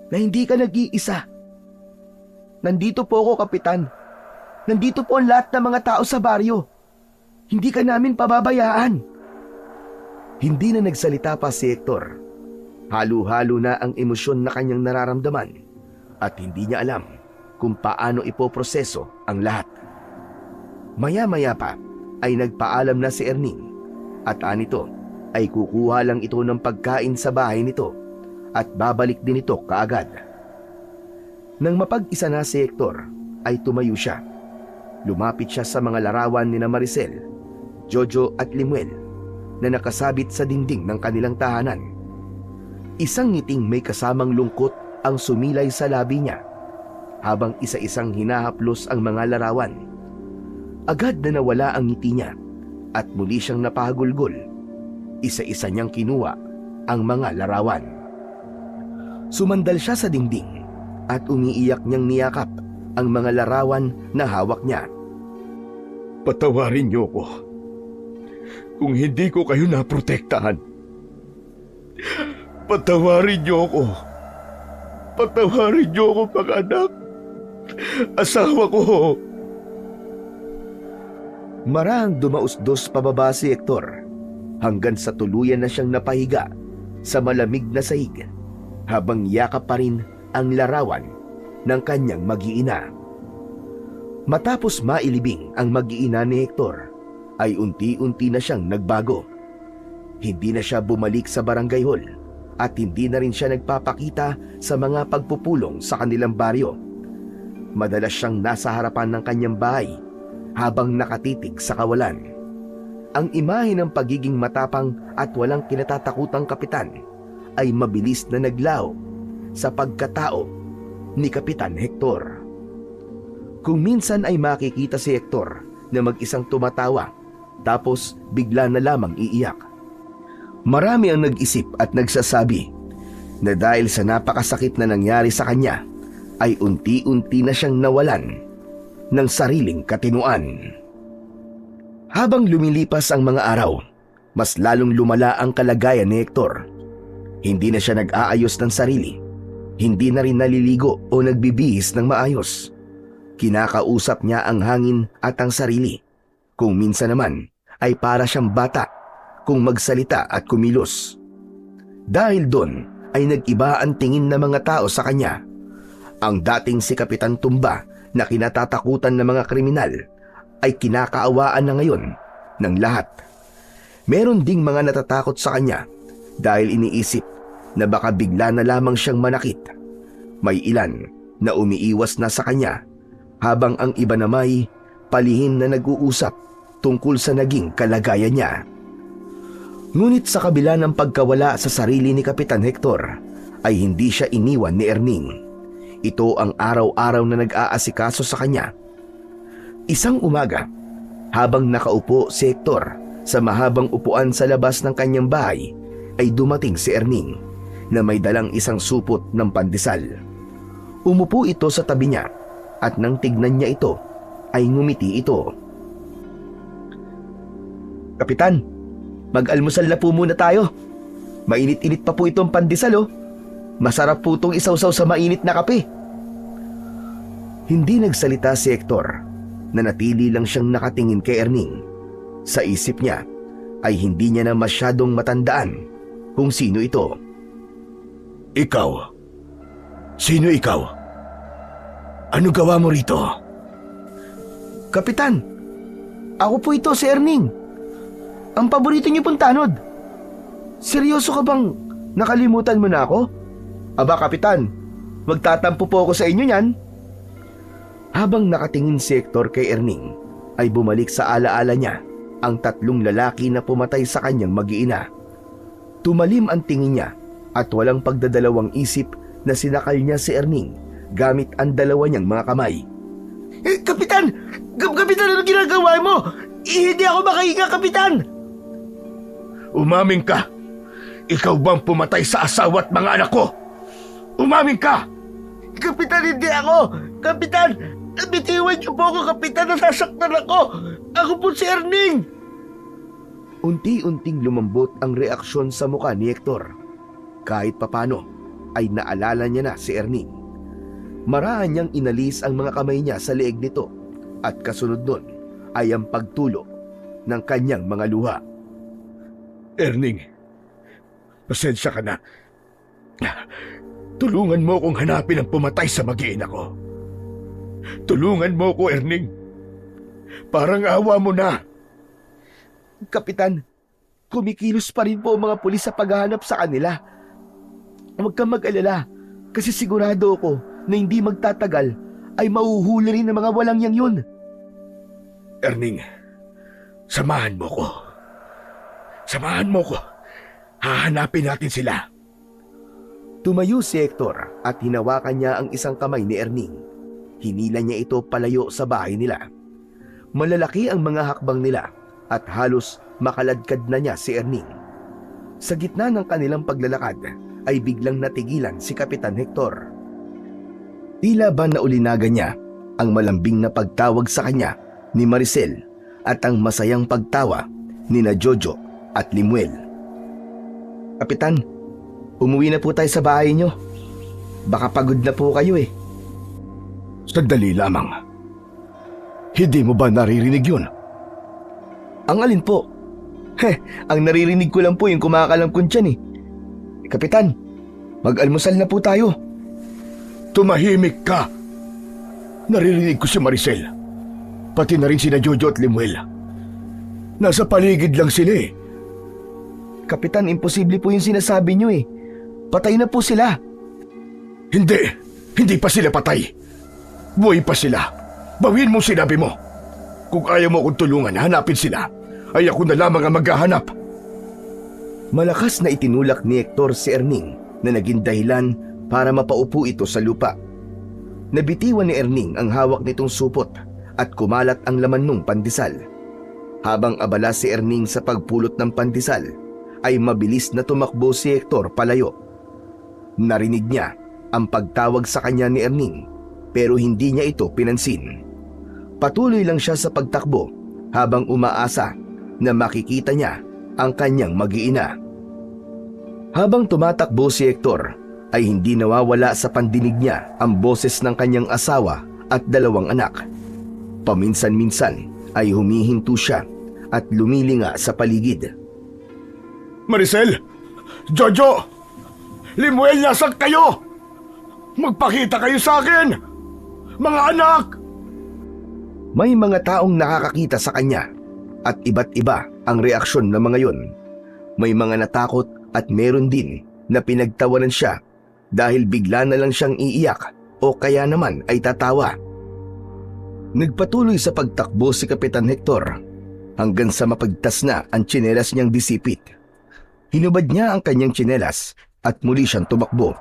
na hindi ka nag-iisa. Nandito po ako, Kapitan. Nandito po ang lahat ng mga tao sa baryo. Hindi ka namin pababayaan. Hindi na nagsalita pa si Hector. Halo-halo na ang emosyon na kanyang nararamdaman at hindi niya alam kung paano ipoproseso ang lahat. Maya-maya pa ay nagpaalam na si Erning at anito ay kukuha lang ito ng pagkain sa bahay nito at babalik din ito kaagad. Nang mapag-isa na si Hector ay tumayo siya. Lumapit siya sa mga larawan ni Maricel, Jojo at Lemuel na nakasabit sa dingding ng kanilang tahanan. Isang ngiting may kasamang lungkot ang sumilay sa labi niya habang isa-isang hinahaplos ang mga larawan. Agad na nawala ang ngiti niya at muli siyang napahagulgol. Isa-isa niyang kinuha ang mga larawan. Sumandal siya sa dingding at umiiyak niyang niyakap ang mga larawan na hawak niya. Patawarin niyo ko kung hindi ko kayo naprotektahan. Patawarin niyo ako. Patawarin niyo ako, mga anak. asawa ko. Marahang dumausdos pababa si Hector hanggang sa tuluyan na siyang napahiga sa malamig na sahig habang yakap pa rin ang larawan ng kanyang mag-iina. Matapos mailibing ang mag-iina ni Hector, ay unti-unti na siyang nagbago. Hindi na siya bumalik sa barangay hall at hindi na rin siya nagpapakita sa mga pagpupulong sa kanilang baryo. Madalas siyang nasa harapan ng kanyang bahay habang nakatitig sa kawalan. Ang imahe ng pagiging matapang at walang kinatatakutang kapitan ay mabilis na naglaho sa pagkatao ni Kapitan Hector. Kung minsan ay makikita si Hector na mag-isang tumatawa tapos bigla na lamang iiyak. Marami ang nag-isip at nagsasabi na dahil sa napakasakit na nangyari sa kanya ay unti-unti na siyang nawalan ng sariling katinuan. Habang lumilipas ang mga araw, mas lalong lumala ang kalagayan ni Hector. Hindi na siya nag-aayos ng sarili. Hindi na rin naliligo o nagbibihis ng maayos. Kinakausap niya ang hangin at ang sarili. Kung minsan naman ay para siyang bata kung magsalita at kumilos. Dahil doon ay nag-iba ang tingin ng mga tao sa kanya. Ang dating si Kapitan Tumba na kinatatakutan ng mga kriminal ay kinakaawaan na ngayon ng lahat. Meron ding mga natatakot sa kanya dahil iniisip na baka bigla na lamang siyang manakit. May ilan na umiiwas na sa kanya habang ang iba na may palihim na nag-uusap tungkol sa naging kalagayan niya. Ngunit sa kabila ng pagkawala sa sarili ni Kapitan Hector ay hindi siya iniwan ni Erning. Ito ang araw-araw na nag-aasikaso sa kanya. Isang umaga, habang nakaupo si Hector sa mahabang upuan sa labas ng kanyang bahay, ay dumating si Erning na may dalang isang supot ng pandesal. Umupo ito sa tabi niya at nang tignan niya ito, ay ngumiti ito. "Kapitan, mag-almusal na po muna tayo. Mainit-init pa po itong pandesal oh. Masarap po itong isawsaw sa mainit na kape." Hindi nagsalita si Hector, na natili lang siyang nakatingin kay Erning. Sa isip niya ay hindi niya na masyadong matandaan kung sino ito. Ikaw? Sino ikaw? Ano gawa mo rito? "Kapitan, ako po ito si Erning. Ang paborito niyo pong tanod. Seryoso ka bang nakalimutan mo na ako?" "Aba, Kapitan, magtatampo po ako sa inyo niyan." Habang nakatingin si Hector kay Erning, ay bumalik sa alaala niya ang tatlong lalaki na pumatay sa kanyang mag-iina. Tumalim ang tingin niya at walang pagdadalawang isip na sinakal niya si Erning gamit ang dalawa niyang mga kamay. "Kapitan! Kapitan, ano ginagawa mo? Hindi ako makahinga, Kapitan!" Umaming ka! Ikaw bang pumatay sa asawa at mga anak ko? Umaming ka! "Kapitan, hindi ako! Kapitan! Bitiwan niyo po ako, Kapitan! Nasasaktan ako! Ako po si Erning!" Unti-unting lumambot ang reaksyon sa mukha ni Hector. Kahit papano ay naalala niya na si Erning. Maraan niyang inalis ang mga kamay niya sa leeg nito at kasunod nun ay ang pagtulo ng kanyang mga luha. Erning, pasensya ka na. Tulungan mo akong hanapin ang pumatay sa mag-iina ko. Tulungan mo ko, Erning. Parang awa mo na. "Kapitan, kumikilos pa rin po ang mga pulis sa paghahanap sa kanila. Huwag kang mag-alala kasi sigurado ako na hindi magtatagal ay mahuhuli rin ng mga walang yang yun." Erning, samahan mo ko. Samahan mo ko. Hahanapin natin sila. Tumayo si Hector at hinawakan niya ang isang kamay ni Erning. Hinila niya ito palayo sa bahay nila. Malalaki ang mga hakbang nila at halos makaladkad na niya si Erning. Sa gitna ng kanilang paglalakad ay biglang natigilan si Kapitan Hector. Tila ba naulinagan niya ang malambing na pagtawag sa kanya ni Maricel at ang masayang pagtawa ni na Jojo at Limuel. "Kapitan, umuwi na po tayo sa bahay niyo. Baka pagod na po kayo eh." Sandali lamang. Hindi mo ba naririnig yun? Ang alin po? Ang naririnig ko lang po yung kumakalangkon tiyan eh. Kapitan, mag-almusal na po tayo. Tumahimik ka! Naririnig ko si Maricel. Pati na rin sina Jojo at Limuel. Nasa paligid lang sila eh. Kapitan, imposible po yung sinasabi nyo eh. Patay na po sila. Hindi! Hindi pa sila patay. Buhay pa sila. Bawin mo sinabi mo. Kung ayaw mo akong tulungan, hanapin sila. Ay ako na lamang ang maghahanap. Malakas na itinulak ni Hector si Erning na naging dahilan para mapaupo ito sa lupa. Nabitiwan ni Erning ang hawak nitong supot at kumalat ang laman nung pandesal. Habang abala si Erning sa pagpulot ng pandesal, ay mabilis na tumakbo si Hector palayo. Narinig niya ang pagtawag sa kanya ni Erning pero hindi niya ito pinansin. Patuloy lang siya sa pagtakbo habang umaasa na makikita niya ang kanyang mag-iina. Habang tumatakbo si Hector ay hindi nawawala sa pandinig niya ang boses ng kanyang asawa at 2 anak. Paminsan-minsan ay humihinto siya at lumilinga sa paligid. Maricel! Jojo! Limuel, nasan kayo? Magpakita kayo sa akin! Mga anak! May mga taong nakakakita sa kanya at iba't iba ang reaksyon ng mga yon. May mga natakot at meron din na pinagtawanan siya dahil bigla na lang siyang iiyak o kaya naman ay tatawa. Nagpatuloy sa pagtakbo si Kapitan Hector hanggang sa mapagtas na ang tsinelas niyang disipit. Hinubad niya ang kanyang tsinelas at muli siyang tumakbo.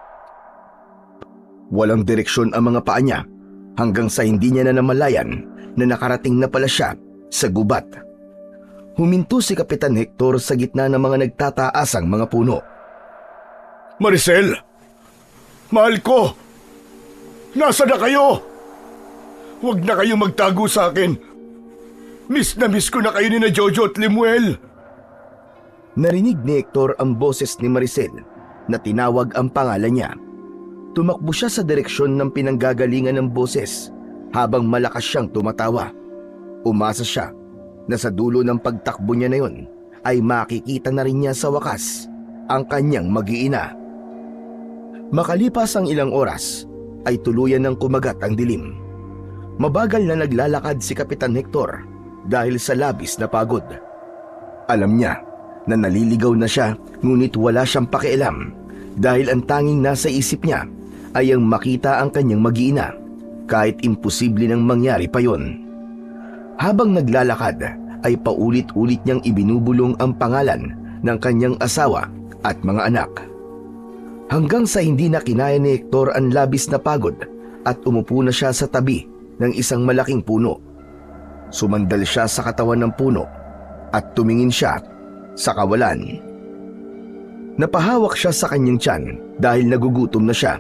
Walang direksyon ang mga paa niya hanggang sa hindi niya na namalayan na nakarating na pala siya sa gubat. Huminto si Kapitan Hector sa gitna ng mga nagtataasang mga puno. Maricel! Mahal ko! Nasaan na kayo? Huwag na kayong magtago sa akin. Miss na miss ko na kayo ni na Jojo at Limuel. Narinig ni Hector ang boses ni Maricel na tinawag ang pangalan niya. Tumakbo siya sa direksyon ng pinanggagalingan ng boses habang malakas siyang tumatawa. Umasa siya na sa dulo ng pagtakbo niya na yon ay makikita na rin niya sa wakas ang kanyang mag-iina. Makalipas ang ilang oras ay tuluyan ng kumagat ang dilim. Mabagal na naglalakad si Kapitan Hector dahil sa labis na pagod. Alam niya na naliligaw na siya ngunit wala siyang pakialam dahil ang tanging nasa isip niya ay ang makita ang kanyang mag-iina kahit imposible nang mangyari pa yon. Habang naglalakad ay paulit-ulit niyang ibinubulong ang pangalan ng kanyang asawa at mga anak. Hanggang sa hindi na kinaya ni Hector ang labis na pagod at umupo na siya sa tabi ng isang malaking puno. Sumandal siya sa katawan ng puno at tumingin siya sa kawalan. Napahawak siya sa kanyang tiyan dahil nagugutom na siya.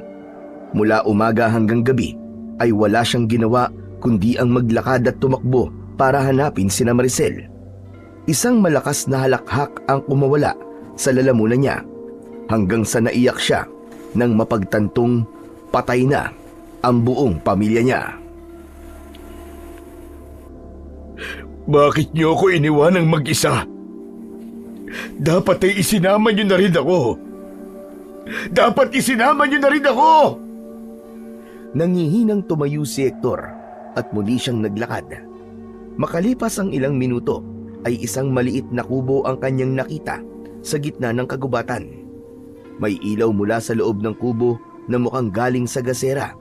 Mula umaga hanggang gabi ay wala siyang ginawa kundi ang maglakad at tumakbo para hanapin sina Maricel. Isang malakas na halakhak ang kumawala sa lalamunan niya hanggang sa naiyak siya nang mapagtantong patay na ang buong pamilya niya. Bakit niyo ako iniwanang mag-isa? Dapat ay isinama niyo na rin ako. Dapat isinama niyo na rin ako! Nangihinang tumayo si Hector at muli siyang naglakad. Makalipas ang ilang minuto ay isang maliit na kubo ang kanyang nakita sa gitna ng kagubatan. May ilaw mula sa loob ng kubo na mukhang galing sa gasera,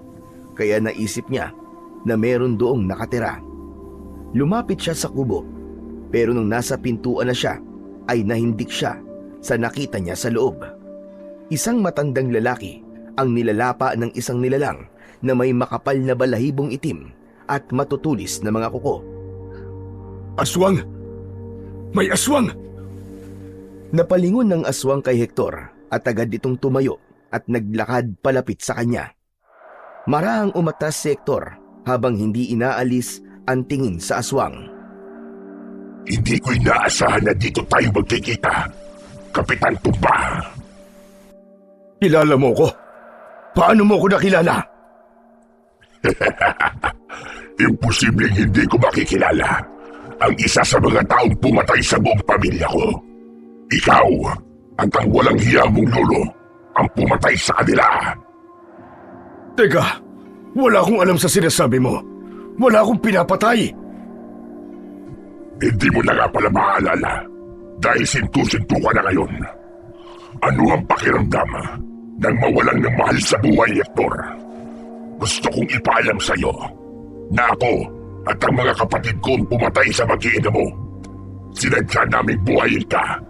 kaya naisip niya na meron doong nakatira. Lumapit siya sa kubo, pero nung nasa pintuan na siya ay nahindik siya sa nakita niya sa loob. Isang matandang lalaki ang nilalapa ng isang nilalang na may makapal na balahibong itim at matutulis na mga kuko. Aswang! May aswang! Napalingon ng aswang kay Hector at agad itong tumayo at naglakad palapit sa kanya. Marahang umatras si Hector habang hindi inaalis ang tingin sa aswang. Hindi ko inaasahan na dito tayo magkikita, Kapitan Tumba. Kilala mo ko? Paano mo ko nakilala? Imposibleng hindi ko makikilala ang isa sa mga taong pumatay sa buong pamilya ko. Ikaw, ang kang walang hiya mong lolo, ang pumatay sa kanila. Teka, wala akong alam sa sinasabi mo. Wala akong pinapatay. Hindi mo na nga pala maaalala dahil sintu-sintu ka na ngayon. Ano ang pakiramdam ng mawalan ng mahal sa buhay, Hector? Gusto kong ipaalam sa iyo na ako at ang mga kapatid ko ang pumatay sa mag-iina mo. Sinadya naming buhayin ka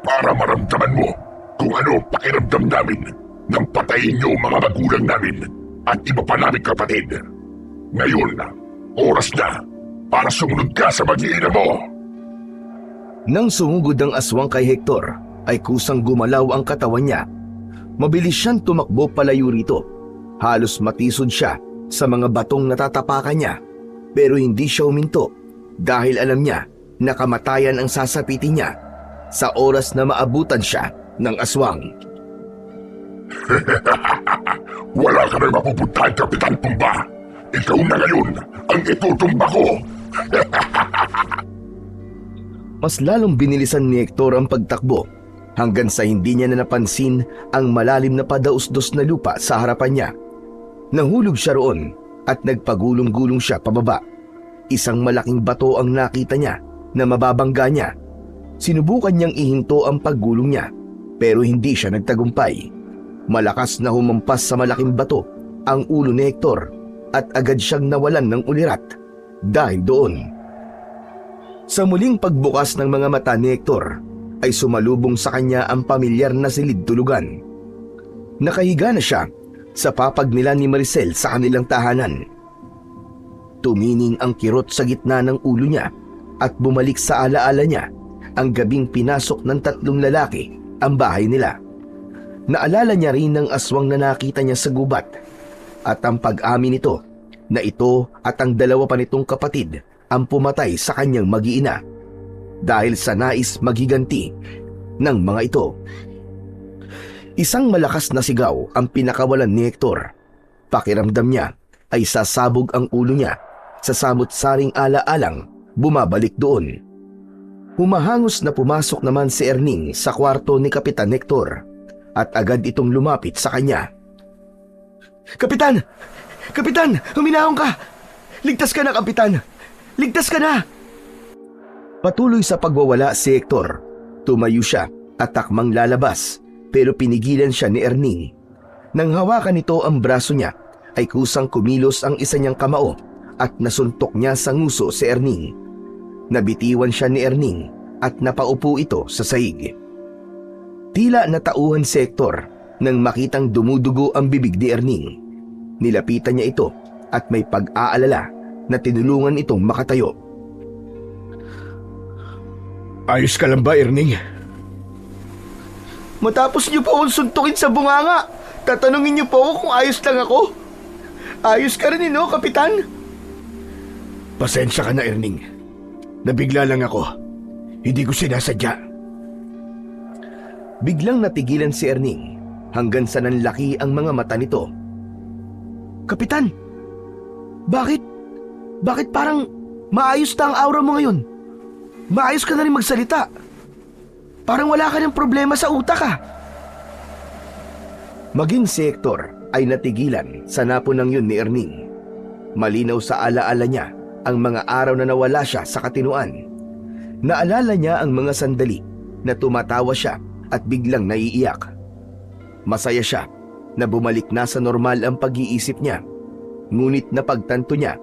para maramdaman mo kung ano ang pakiramdam namin nang patayin niyo mga magulang namin at iba pa naming kapatid. Ngayon, oras na para sumunod ka sa mag-iina mo. Nang sumugod ang aswang kay Hector, ay kusang gumalaw ang katawan niya. Mabilis siyang tumakbo palayo rito. Halos matisod siya sa mga batong natatapakan niya. Pero hindi siya uminto dahil alam niya na kamatayan ang sasapitin niya sa oras na maabutan siya ng aswang. Wala ka na mapupuntahan, Kapitan Tumba. Ikaw na ngayon ang itutumba ko. Mas lalong binilisan ni Hector ang pagtakbo hanggang sa hindi niya na napansin ang malalim na padausdos na lupa sa harapan niya. Nahulog siya roon at nagpagulong-gulong siya pababa. Isang malaking bato ang nakita niya na mababangga niya. Sinubukan niyang ihinto ang paggulong niya pero hindi siya nagtagumpay. Malakas na humampas sa malaking bato ang ulo ni Hector at agad siyang nawalan ng ulirat dahil doon. Sa muling pagbukas ng mga mata ni Hector ay sumalubong sa kanya ang pamilyar na silid tulugan. Nakahiga na siya sa papag nila ni Maricel sa kanilang tahanan. Tumining ang kirot sa gitna ng ulo niya at bumalik sa alaala niya ang gabing pinasok ng 3 lalaki ang bahay nila. Naalala niya rin ang aswang na nakita niya sa gubat at ang pag-amin nito na ito at ang 2 pa nitong kapatid ang pumatay sa kanyang mag-iina dahil sa nais maghiganti ng mga ito. Isang malakas na sigaw ang pinakawalan ni Hector. Pakiramdam niya ay sasabog ang ulo niya sa samut-saring alaalang bumabalik doon. Humahangos na pumasok naman si Erning sa kwarto ni Kapitan Hector at agad itong lumapit sa kanya. "Kapitan! Kapitan! Huminahon ka! Ligtas ka na, Kapitan! Ligtas ka na!" Patuloy sa pagwawala si Hector. Tumayo siya at takmang lalabas pero pinigilan siya ni Erning. Nang hawakan nito ang braso niya ay kusang kumilos ang isa niyang kamao at nasuntok niya sa nguso si Erning. Nabitiwan siya ni Erning at napaupo ito sa sahig. Tila natauhan si Hector nang makitang dumudugo ang bibig ni Erning. Nilapitan niya ito at may pag-aalala na tinulungan itong makatayo. Ayos ka lang ba, Erning? Matapos niyo po akong suntukin sa bunganga, tatanungin niyo po ako kung ayos lang ako. Ayos ka rin, no, Kapitan? Pasensya ka na, Erning. Nabigla lang ako. Hindi ko sinasadya. Biglang natigilan si Erning hanggang sa nanlaki ang mga mata nito. Kapitan, bakit parang maayos na ang aura mo ngayon? Maayos ka na rin magsalita. Parang wala ka ng problema sa utak ah. Maging si Hector ay natigilan sa napunang yun ni Erning. Malinaw sa alaala niya ang mga araw na nawala siya sa katinuan. Naalala niya ang mga sandali na tumatawa siya at biglang naiiyak. Masaya siya na bumalik na sa normal ang pag-iisip niya. Ngunit napagtanto niya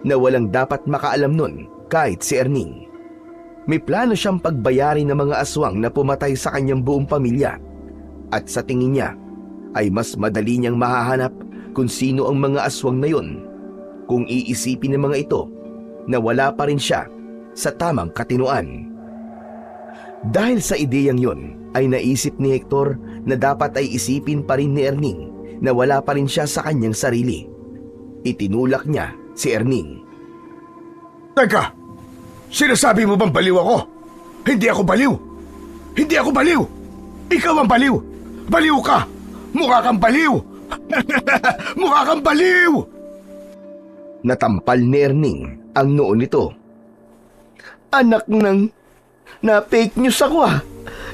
na walang dapat makaalam nun kahit si Erning. May plano siyang pagbayarin ng mga aswang na pumatay sa kanyang buong pamilya. At sa tingin niya ay mas madali niyang mahahanap kung sino ang mga aswang na yun kung iisipin ng mga ito na wala pa rin siya sa tamang katinuan. Dahil sa ideyang yun ay naisip ni Hector na dapat ay isipin pa rin ni Erning na wala pa rin siya sa kanyang sarili. Itinulak niya si Erning. Teka! Sinasabi mo bang baliw ako? Hindi ako baliw! Hindi ako baliw! Ikaw ang baliw! Baliw ka! Mukha kang baliw! Mukha kang baliw! Natampal ni Erning ang noo nito. Anak ng... Na-fake news ako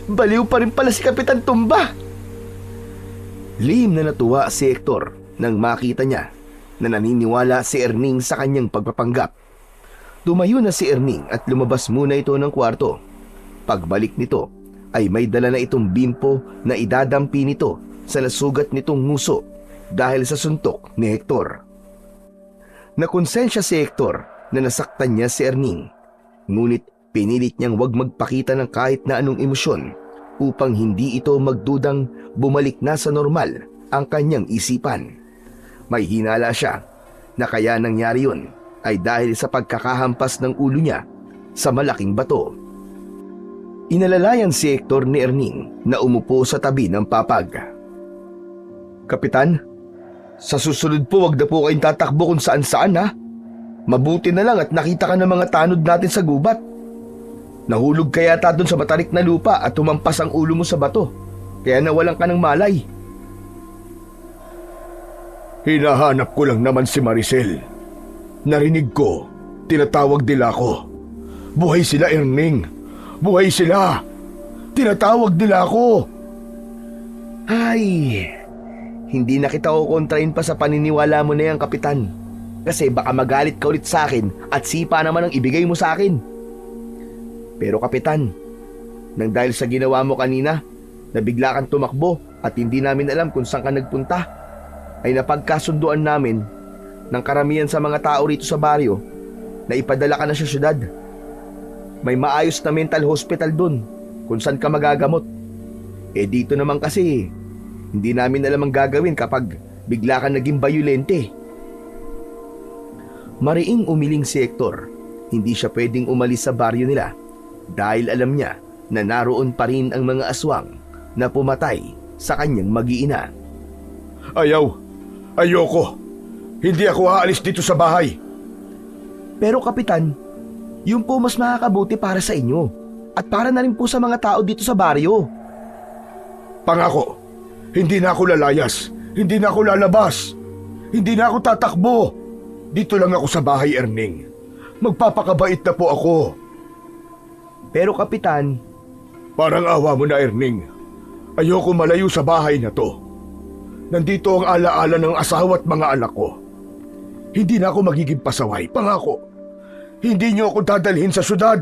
Baliw pa rin pala si Kapitan Tumba. Lihim na natuwa si Hector nang makita niya na naniniwala si Erning sa kanyang pagpapanggap. Tumayo na si Erning at lumabas muna ito ng kwarto. Pagbalik nito ay may dala na itong bimpo na idadampi nito sa nasugat nitong nguso dahil sa suntok ni Hector. Nakonsensya si Hector na nasaktan niya si Erning, ngunit pinilit niyang huwag magpakita ng kahit na anong emosyon upang hindi ito magdudang bumalik na sa normal ang kanyang isipan. May hinala siya na kaya nangyari yun ay dahil sa pagkakahampas ng ulo niya sa malaking bato. Inalalayan si Hector ni Erning na umupo sa tabi ng papag. Kapitan, sa susunod po wag na po kayong tatakbo kung saan-saan ha. Mabuti na lang at nakita ka ng mga tanod natin sa gubat. Nahulog ka yata doon sa matarik na lupa at tumampas ang ulo mo sa bato. Kaya nawalan ka ng malay. Hinahanap ko lang naman si Maricel. Narinig ko, tinatawag nila ako. Buhay sila, Erning. Buhay sila. Tinatawag nila ako. Ay, hindi na kita kukontrain pa sa paniniwala mo na yan, Kapitan. Kasi baka magalit ka ulit sa akin at sipa naman ang ibigay mo sa akin. Pero Kapitan, nang dahil sa ginawa mo kanina, na bigla kang tumakbo at hindi namin alam kung saan ka nagpunta, ay napagkasunduan namin ng karamihan sa mga tao rito sa baryo na ipadala ka na sa syudad. May maayos na mental hospital dun kung saan ka magagamot. Eh dito naman kasi, hindi namin alam ang gagawin kapag bigla ka naging bayulente. Mariing umiling si Hector. Hindi siya pwedeng umalis sa baryo nila dahil alam niya na naroon pa rin ang mga aswang na pumatay sa kanyang mag-iina. Ayoko. Hindi ako aalis dito sa bahay. Pero Kapitan, yun po mas makakabuti para sa inyo at para na rin po sa mga tao dito sa baryo. Pangako, hindi na ako lalayas. Hindi na ako lalabas. Hindi na ako tatakbo. Dito lang ako sa bahay, Erning. Magpapakabait na po ako. Pero Kapitan, Parang awa mo na, Erning. Ayoko malayo sa bahay na to. Nandito ang alaala ng asawa at mga anak ko. Hindi na ako magiging pasaway, pangako. Hindi niyo ako dadalhin sa syudad.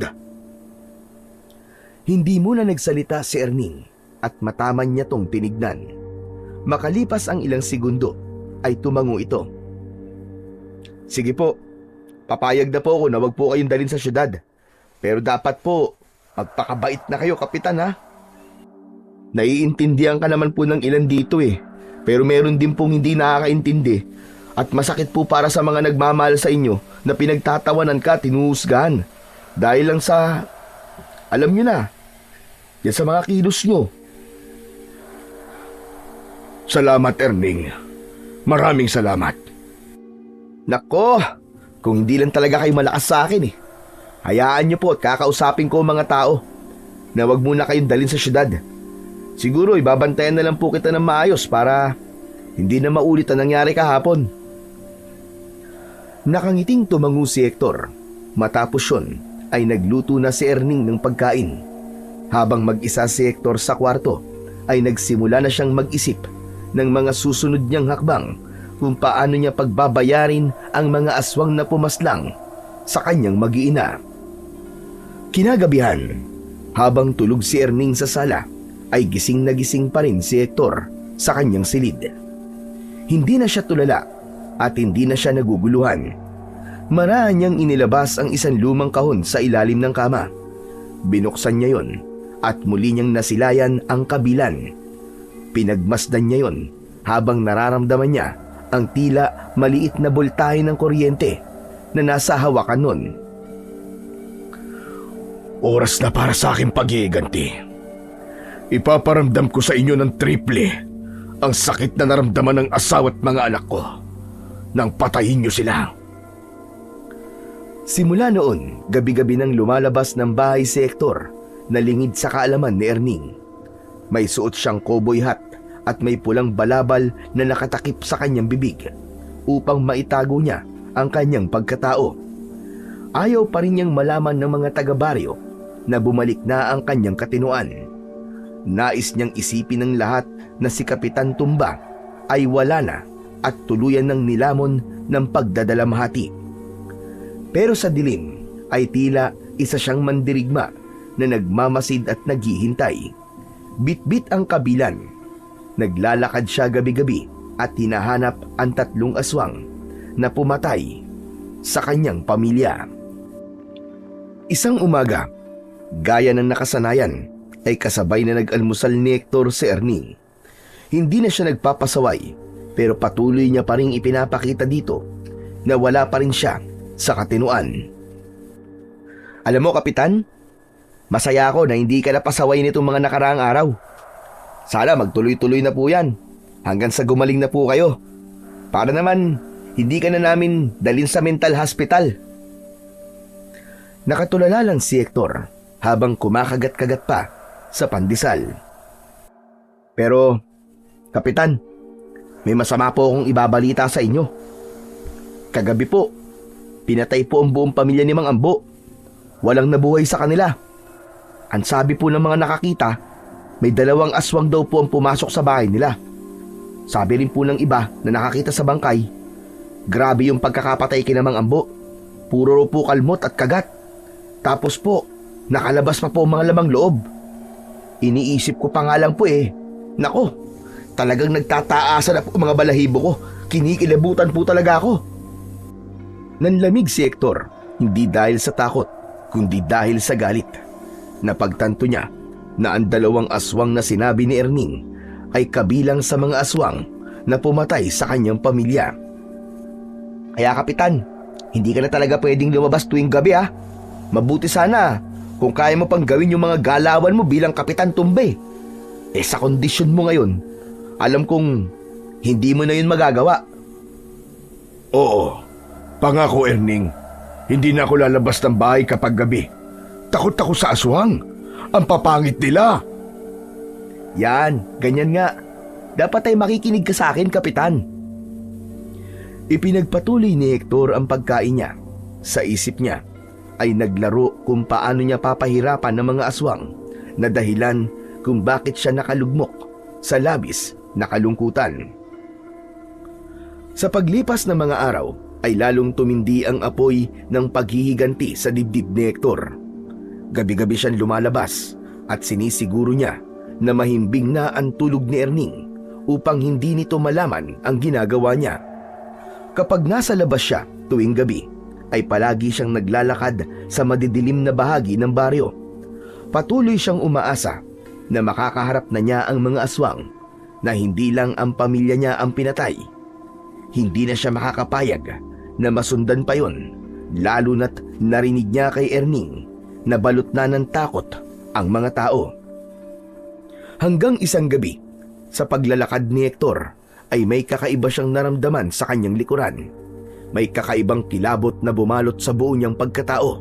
hindi muna nagsalita si Erning at mataman niya tong tinignan. Makalipas ang ilang segundo ay tumango ito. Sige po, papayag na po ako na wag po kayong dalhin sa syudad. Pero dapat po, magpakabait na kayo, Kapitan ha. Naiintindihan ka naman po ng ilan dito eh. Pero meron din pong hindi nakakaintindi. At masakit po para sa mga nagmamahal sa inyo na pinagtatawanan ka, tinuhusgahan. Dahil lang sa, alam nyo na, yan sa mga kilos nyo. Salamat, Erning. Maraming salamat. Nako, kung hindi lang talaga kayo malakas sa akin eh. Hayaan nyo po at kakausapin ko ang mga tao na wag muna kayong dalhin sa syudad. Siguro ibabantayan na lang po kita ng maayos para hindi na maulit ang nangyari kahapon. Nakangiting tumango si Hector. Matapos yun ay nagluto na si Erning ng pagkain. Habang mag-isa si Hector sa kwarto ay nagsimula na siyang mag-isip ng mga susunod niyang hakbang kung paano niya pagbabayarin ang mga aswang na pumaslang sa kanyang mag-iina. Kinagabihan, habang tulog si Erning sa sala, ay gising na gising pa rin si Hector sa kanyang silid. Hindi na siya tulala at hindi na siya naguguluhan. Maraan niyang inilabas ang isang lumang kahon sa ilalim ng kama. Binuksan niya yon at muli niyang nasilayan ang kabilan. Pinagmasdan niya yon habang nararamdaman niya ang tila maliit na boltahe ng kuryente na nasa hawakan nun. Oras na para sa aking pag-iiganti. Ipaparamdam ko sa inyo ng triple ang sakit na naramdaman ng asawa at mga anak ko nang patayin niyo sila. Simula noon, gabi-gabi nang lumalabas ng bahay si Hector na lingid sa kaalaman ni Erning. May suot siyang cowboy hat at may pulang balabal na nakatakip sa kanyang bibig upang maitago niya ang kanyang pagkatao. Ayaw pa rin niyang malaman ng mga taga-baryo na bumalik na ang kanyang katinuan. Nais niyang isipin ng lahat na si Kapitan Tumba ay wala na at tuluyan ng nilamon ng pagdadalamhati. Pero sa dilim ay tila isa siyang mandirigma na nagmamasid at naghihintay. Bitbit ang kabilan. Naglalakad siya gabi-gabi at hinahanap ang 3 aswang na pumatay sa kanyang pamilya. Isang umaga, gaya ng nakasanayan, ay kasabay na nag-almusal ni Hector si Erning. Hindi na siya nagpapasaway, pero patuloy niya pa rin ipinapakita dito na wala pa rin siya sa katinuan. Alam mo, Kapitan, masaya ako na hindi ka napasaway nitong mga nakaraang araw. Sana magtuloy-tuloy na po yan hanggang sa gumaling na po kayo. Para naman hindi ka na namin dalhin sa mental hospital. Nakatulala lang si Hector habang kumakagat-kagat pa sa pandesal. Pero, Kapitan, may masama po akong ibabalita sa inyo. Kagabi po, pinatay po ang buong pamilya ni Mang Ambo. Walang nabuhay sa kanila. Ang sabi po ng mga nakakita, may 2 aswang daw po ang pumasok sa bahay nila. Sabi rin po ng iba na nakakita sa bangkay, grabe yung pagkakapatay kina Mang Ambo. Puro raw po kalmot at kagat. Tapos po, nakalabas pa po ang mga lamang loob. Iniisip ko pa nga lang po nako, talagang nagtataasan na po mga balahibo ko. Kinikilabutan po talaga ako. Nanlamig si Hector, hindi dahil sa takot, kundi dahil sa galit. Napagtanto niya na ang 2 aswang na sinabi ni Erning ay kabilang sa mga aswang na pumatay sa kanyang pamilya. Kaya Kapitan, hindi ka na talaga pwedeng lumabas tuwing gabi Mabuti sana kung kaya mo pang gawin yung mga galawan mo bilang Kapitan Tumbe. Sa kondisyon mo ngayon, alam kong hindi mo na yun magagawa. Oo, pangako Erning, hindi na ako lalabas ng bahay kapag gabi. Takot ako sa aswang. Ang papangit nila. Yan, ganyan nga. Dapat ay makikinig ka sa akin, Kapitan. Ipinagpatuloy ni Hector ang pagkain niya. Sa isip niya ay naglaro kung paano niya papahirapan ng mga aswang na dahilan kung bakit siya nakalugmok sa labis na kalungkutan. Sa paglipas ng mga araw ay lalong tumindi ang apoy ng paghihiganti sa dibdib ni Hector. Gabi-gabi siyang lumalabas at sinisiguro niya na mahimbing na ang tulog ni Erning upang hindi nito malaman ang ginagawa niya. Kapag nasa labas siya tuwing gabi, ay palagi siyang naglalakad sa madidilim na bahagi ng baryo. Patuloy siyang umaasa na makakaharap na niya ang mga aswang na hindi lang ang pamilya niya ang pinatay. Hindi na siya makakapayag na masundan pa yon, lalo na't narinig niya kay Erning na balot na ng takot ang mga tao. Hanggang isang gabi, sa paglalakad ni Hector, ay may kakaiba siyang naramdaman sa kanyang likuran. May kakaibang kilabot na bumalot sa buo niyang pagkatao.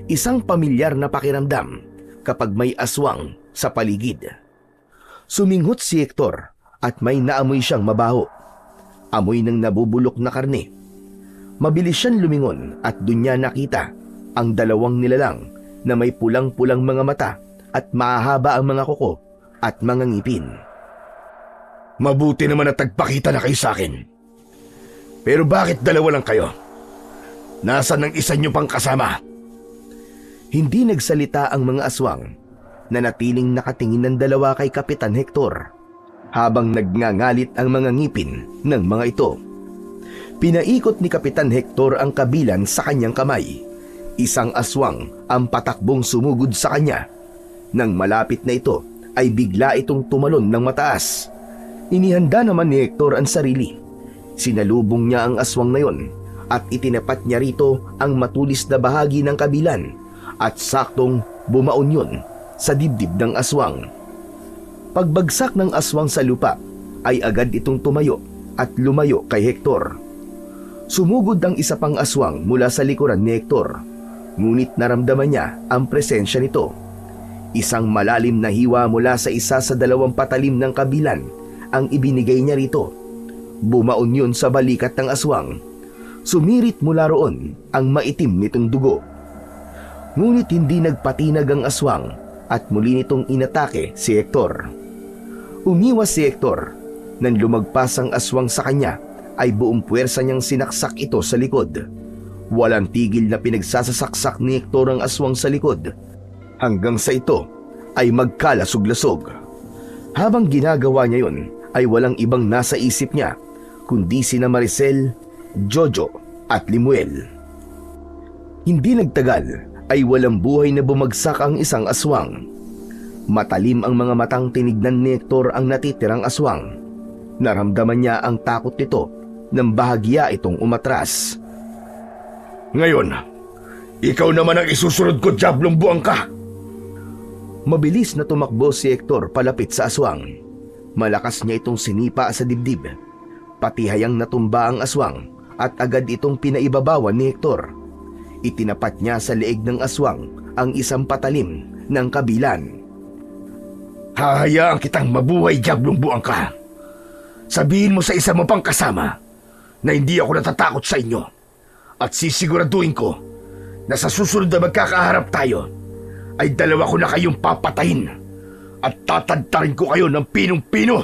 Isang pamilyar na pakiramdam kapag may aswang sa paligid. Suminghot si Hector at may naamoy siyang mabaho. Amoy ng nabubulok na karne. Mabilis siyang lumingon at dun niya nakita ang 2 nilalang na may pulang-pulang mga mata at mahahaba ang mga kuko at mga ngipin. Mabuti naman na tagpakita na kayo sa akin. Pero bakit 2 lang kayo? Nasaan ang isa niyo pang kasama? Hindi nagsalita ang mga aswang na natiling nakatingin ng 2 kay Kapitan Hector habang nagngangalit ang mga ngipin ng mga ito. Pinaikot ni Kapitan Hector ang kabilan sa kanyang kamay. Isang aswang ang patakbong sumugod sa kanya. Nang malapit na ito ay bigla itong tumalon ng mataas. Inihanda naman ni Hector ang sarili. Sinalubong niya ang aswang na yon at itinapat niya rito ang matulis na bahagi ng kabilan at saktong bumaon yun sa dibdib ng aswang. Pagbagsak ng aswang sa lupa ay agad itong tumayo at lumayo kay Hector. Sumugod ang isa pang aswang mula sa likuran ni Hector, ngunit naramdaman niya ang presensya nito. Isang malalim na hiwa mula sa isa sa 2 patalim ng kabilan ang ibinigay niya rito. Bumaon yun sa balikat ng aswang. Sumirit mula roon ang maitim nitong dugo. Ngunit hindi nagpatinag ang aswang at muli nitong inatake si Hector. Umiwas si Hector. Nang lumagpas ang aswang sa kanya ay buong puwersa niyang sinaksak ito sa likod. Walang tigil na pinagsasasaksak ni Hector ang aswang sa likod hanggang sa ito ay magkalasog-lasog. Habang ginagawa niya yon ay walang ibang nasa isip niya kundi sina Maricel, Jojo at Limuel. Hindi nagtagal ay walang buhay na bumagsak ang isang aswang. Matalim ang mga matang tinignan ni Hector ang natitirang aswang. Naramdaman niya ang takot nito nang bahagya itong umatras. Ngayon, ikaw naman ang isusunod ko, Diablong Buwang ka! Mabilis na tumakbo si Hector palapit sa aswang. Malakas niya itong sinipa sa dibdib. Pati hayang natumba ang aswang at agad itong pinaibabawan ni Hector. Itinapat niya sa leeg ng aswang ang isang patalim ng kabilan. Hahayaan kitang mabuhay, Diablong Buwang ka! Sabihin mo sa isa mo pang kasama na hindi ako natatakot sa inyo at sisiguraduhin ko na sa susunod na magkakaharap tayo ay dalawa ko na kayong papatayin at tatadtarin ko kayo ng pinong-pino.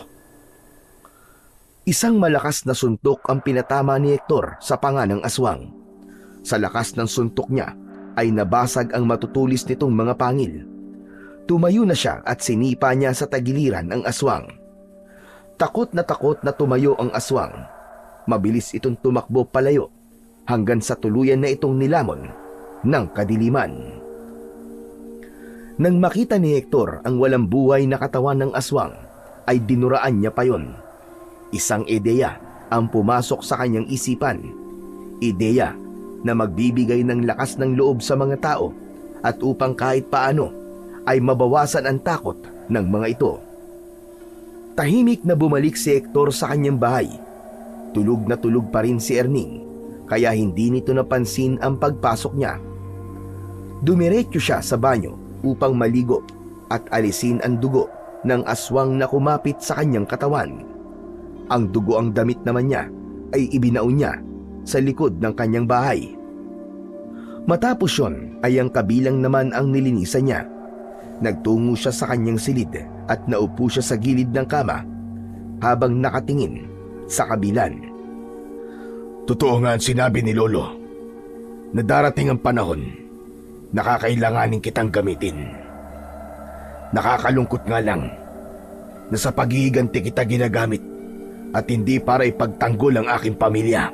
Isang malakas na suntok ang pinatama ni Hector sa panga ng aswang. Sa lakas ng suntok niya ay nabasag ang matutulis nitong mga pangil. Tumayo na siya at sinipa niya sa tagiliran ang aswang. Takot na tumayo ang aswang. Mabilis itong tumakbo palayo hanggang sa tuluyan na itong nilamon ng kadiliman. Nang makita ni Hector ang walang buhay na katawan ng aswang, ay dinuraan niya pa yon. Isang ideya ang pumasok sa kanyang isipan. Ideya na magbibigay ng lakas ng loob sa mga tao at upang kahit paano ay mabawasan ang takot ng mga ito. Tahimik na bumalik si Hector sa kanyang bahay. Tulog na tulog pa rin si Erning, kaya hindi nito napansin ang pagpasok niya. Dumiretso siya sa banyo upang maligo at alisin ang dugo ng aswang na kumapit sa kanyang katawan. Ang dugo ang damit naman niya ay ibinaon niya sa likod ng kanyang bahay. Matapos yon ay ang kabilang naman ang nilinisan niya. Nagtungo siya sa kanyang silid at naupo siya sa gilid ng kama habang nakatingin sa kabilan. Totoo nga ang sinabi ni Lolo na darating ang panahon na kakailanganin kitang gamitin. Nakakalungkot nga lang na sa paghihiganti kita ginagamit at hindi para ipagtanggol ang aking pamilya.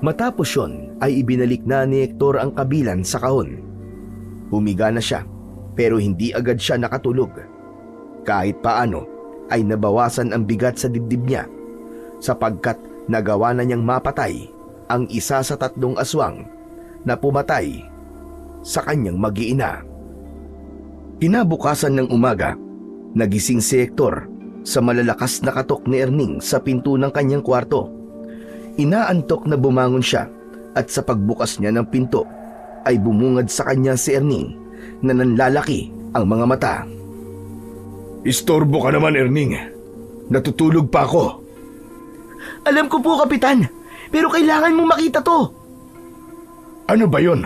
Matapos yon ay ibinalik na ni Hector ang kabilan sa kahon. Humiga na siya pero hindi agad siya nakatulog. Kahit paano ay nabawasan ang bigat sa dibdib niya sapagkat nagawa na niyang mapatay ang isa sa 3 aswang na pumatay sa kanyang mag-iina. Kinabukasan ng umaga, nagising si Hector sa malalakas na katok ni Erning sa pinto ng kanyang kwarto. Inaantok na bumangon siya at sa pagbukas niya ng pinto ay bumungad sa kanya si Erning na nanlalaki ang mga mata. Istorbo ka naman, Erning. Natutulog pa ako. Alam ko po, Kapitan, pero kailangan mong makita to. Ano ba yon?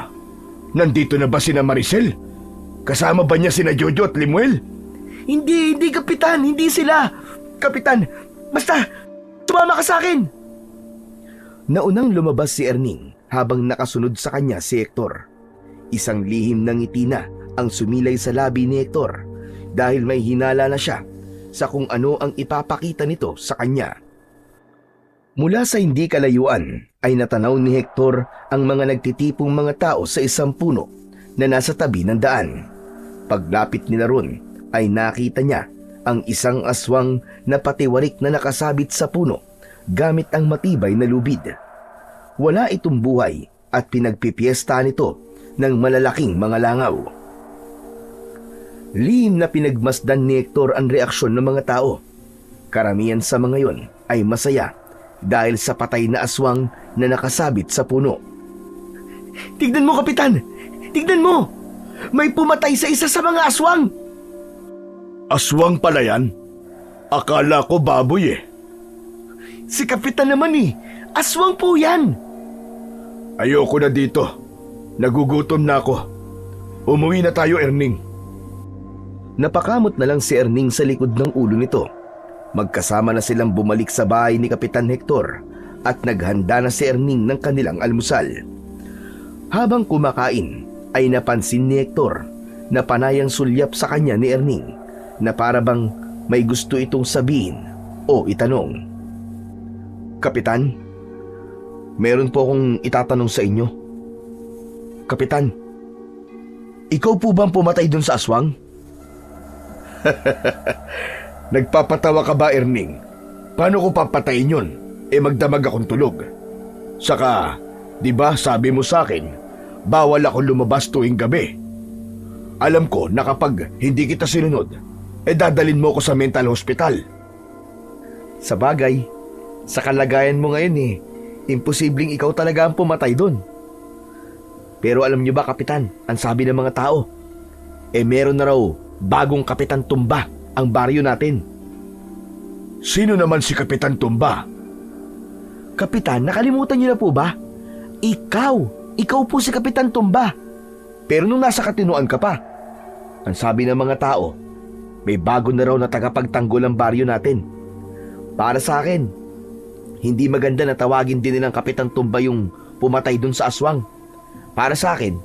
Nandito na ba sina Maricel? Kasama ba niya sina Jojo at Limuel? Hindi, Kapitan, hindi sila. Kapitan, basta, tumama ka sa akin. Naunang lumabas si Erning habang nakasunod sa kanya si Hector. Isang lihim ng ngiti na ang sumilay sa labi ni Hector dahil may hinala na siya sa kung ano ang ipapakita nito sa kanya. Mula sa hindi kalayuan ay natanaw ni Hector ang mga nagtitipong mga tao sa isang puno na nasa tabi ng daan. Paglapit nila ron ay nakita niya ang isang aswang na patiwarik na nakasabit sa puno gamit ang matibay na lubid. Wala itong buhay at pinagpipiesta nito ng malalaking mga langaw. Lihim na pinagmasdan ni Hector ang reaksyon ng mga tao. Karamihan sa mga yon ay masaya dahil sa patay na aswang na nakasabit sa puno. Tignan mo, Kapitan! Tignan mo! May pumatay sa isa sa mga aswang! Aswang pala yan? Akala ko baboy eh. Si Kapitan naman eh. Aswang po yan! Ayoko na dito. Nagugutom na ako. Umuwi na tayo, Erning. Napakamot na lang si Erning sa likod ng ulo nito. Magkasama na silang bumalik sa bahay ni Kapitan Hector at naghanda na si Erning ng kanilang almusal. Habang kumakain ay napansin ni Hector na panayang sulyap sa kanya ni Erning na para bang may gusto itong sabihin o itanong. Kapitan, meron po akong itatanong sa inyo. Kapitan, ikaw po bang pumatay dun sa aswang? Nagpapatawa ka ba, Erning? Paano ko papatayin yun? Magdamag akong tulog. Saka, di ba sabi mo sa akin, bawal ako lumabas tuwing gabi. Alam ko na kapag hindi kita sinunod, dadalin mo ko sa mental hospital. Sa bagay, sa kalagayan mo ngayon imposibleng ikaw talaga ang pumatay dun. Pero alam niyo ba, Kapitan, ang sabi ng mga tao, meron na raw bagong Kapitan Tumba ang baryo natin. Sino naman si Kapitan Tumba? Kapitan, nakalimutan niyo na po ba? Ikaw po si Kapitan Tumba. Pero nung nasa Katinuan ka pa, ang sabi ng mga tao, may bago na raw na tagapagtanggol ang baryo natin. Para sa akin, hindi maganda na tawagin din nilang Kapitan Tumba yung pumatay dun sa aswang. Para sa akin,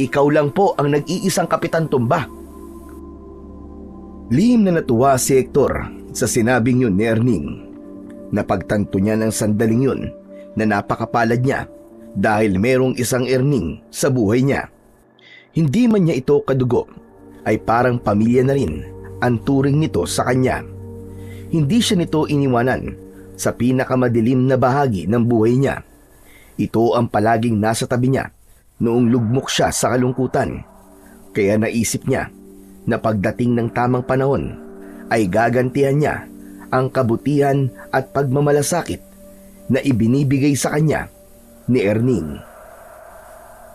ikaw lang po ang nag-iisang Kapitan Tumba. Lihim na natuwa si Hector sa sinabing yun ni Erning. Napagtanto niya ng sandaling yun na napakapalad niya dahil merong isang Erning sa buhay niya. Hindi man niya ito kadugo, ay parang pamilya na rin ang turing nito sa kanya. Hindi siya nito iniwanan sa pinakamadilim na bahagi ng buhay niya. Ito ang palaging nasa tabi niya noong lugmok siya sa kalungkutan. Kaya naisip niya na pagdating ng tamang panahon ay gagantihan niya ang kabutihan at pagmamalasakit na ibinibigay sa kanya ni Erning.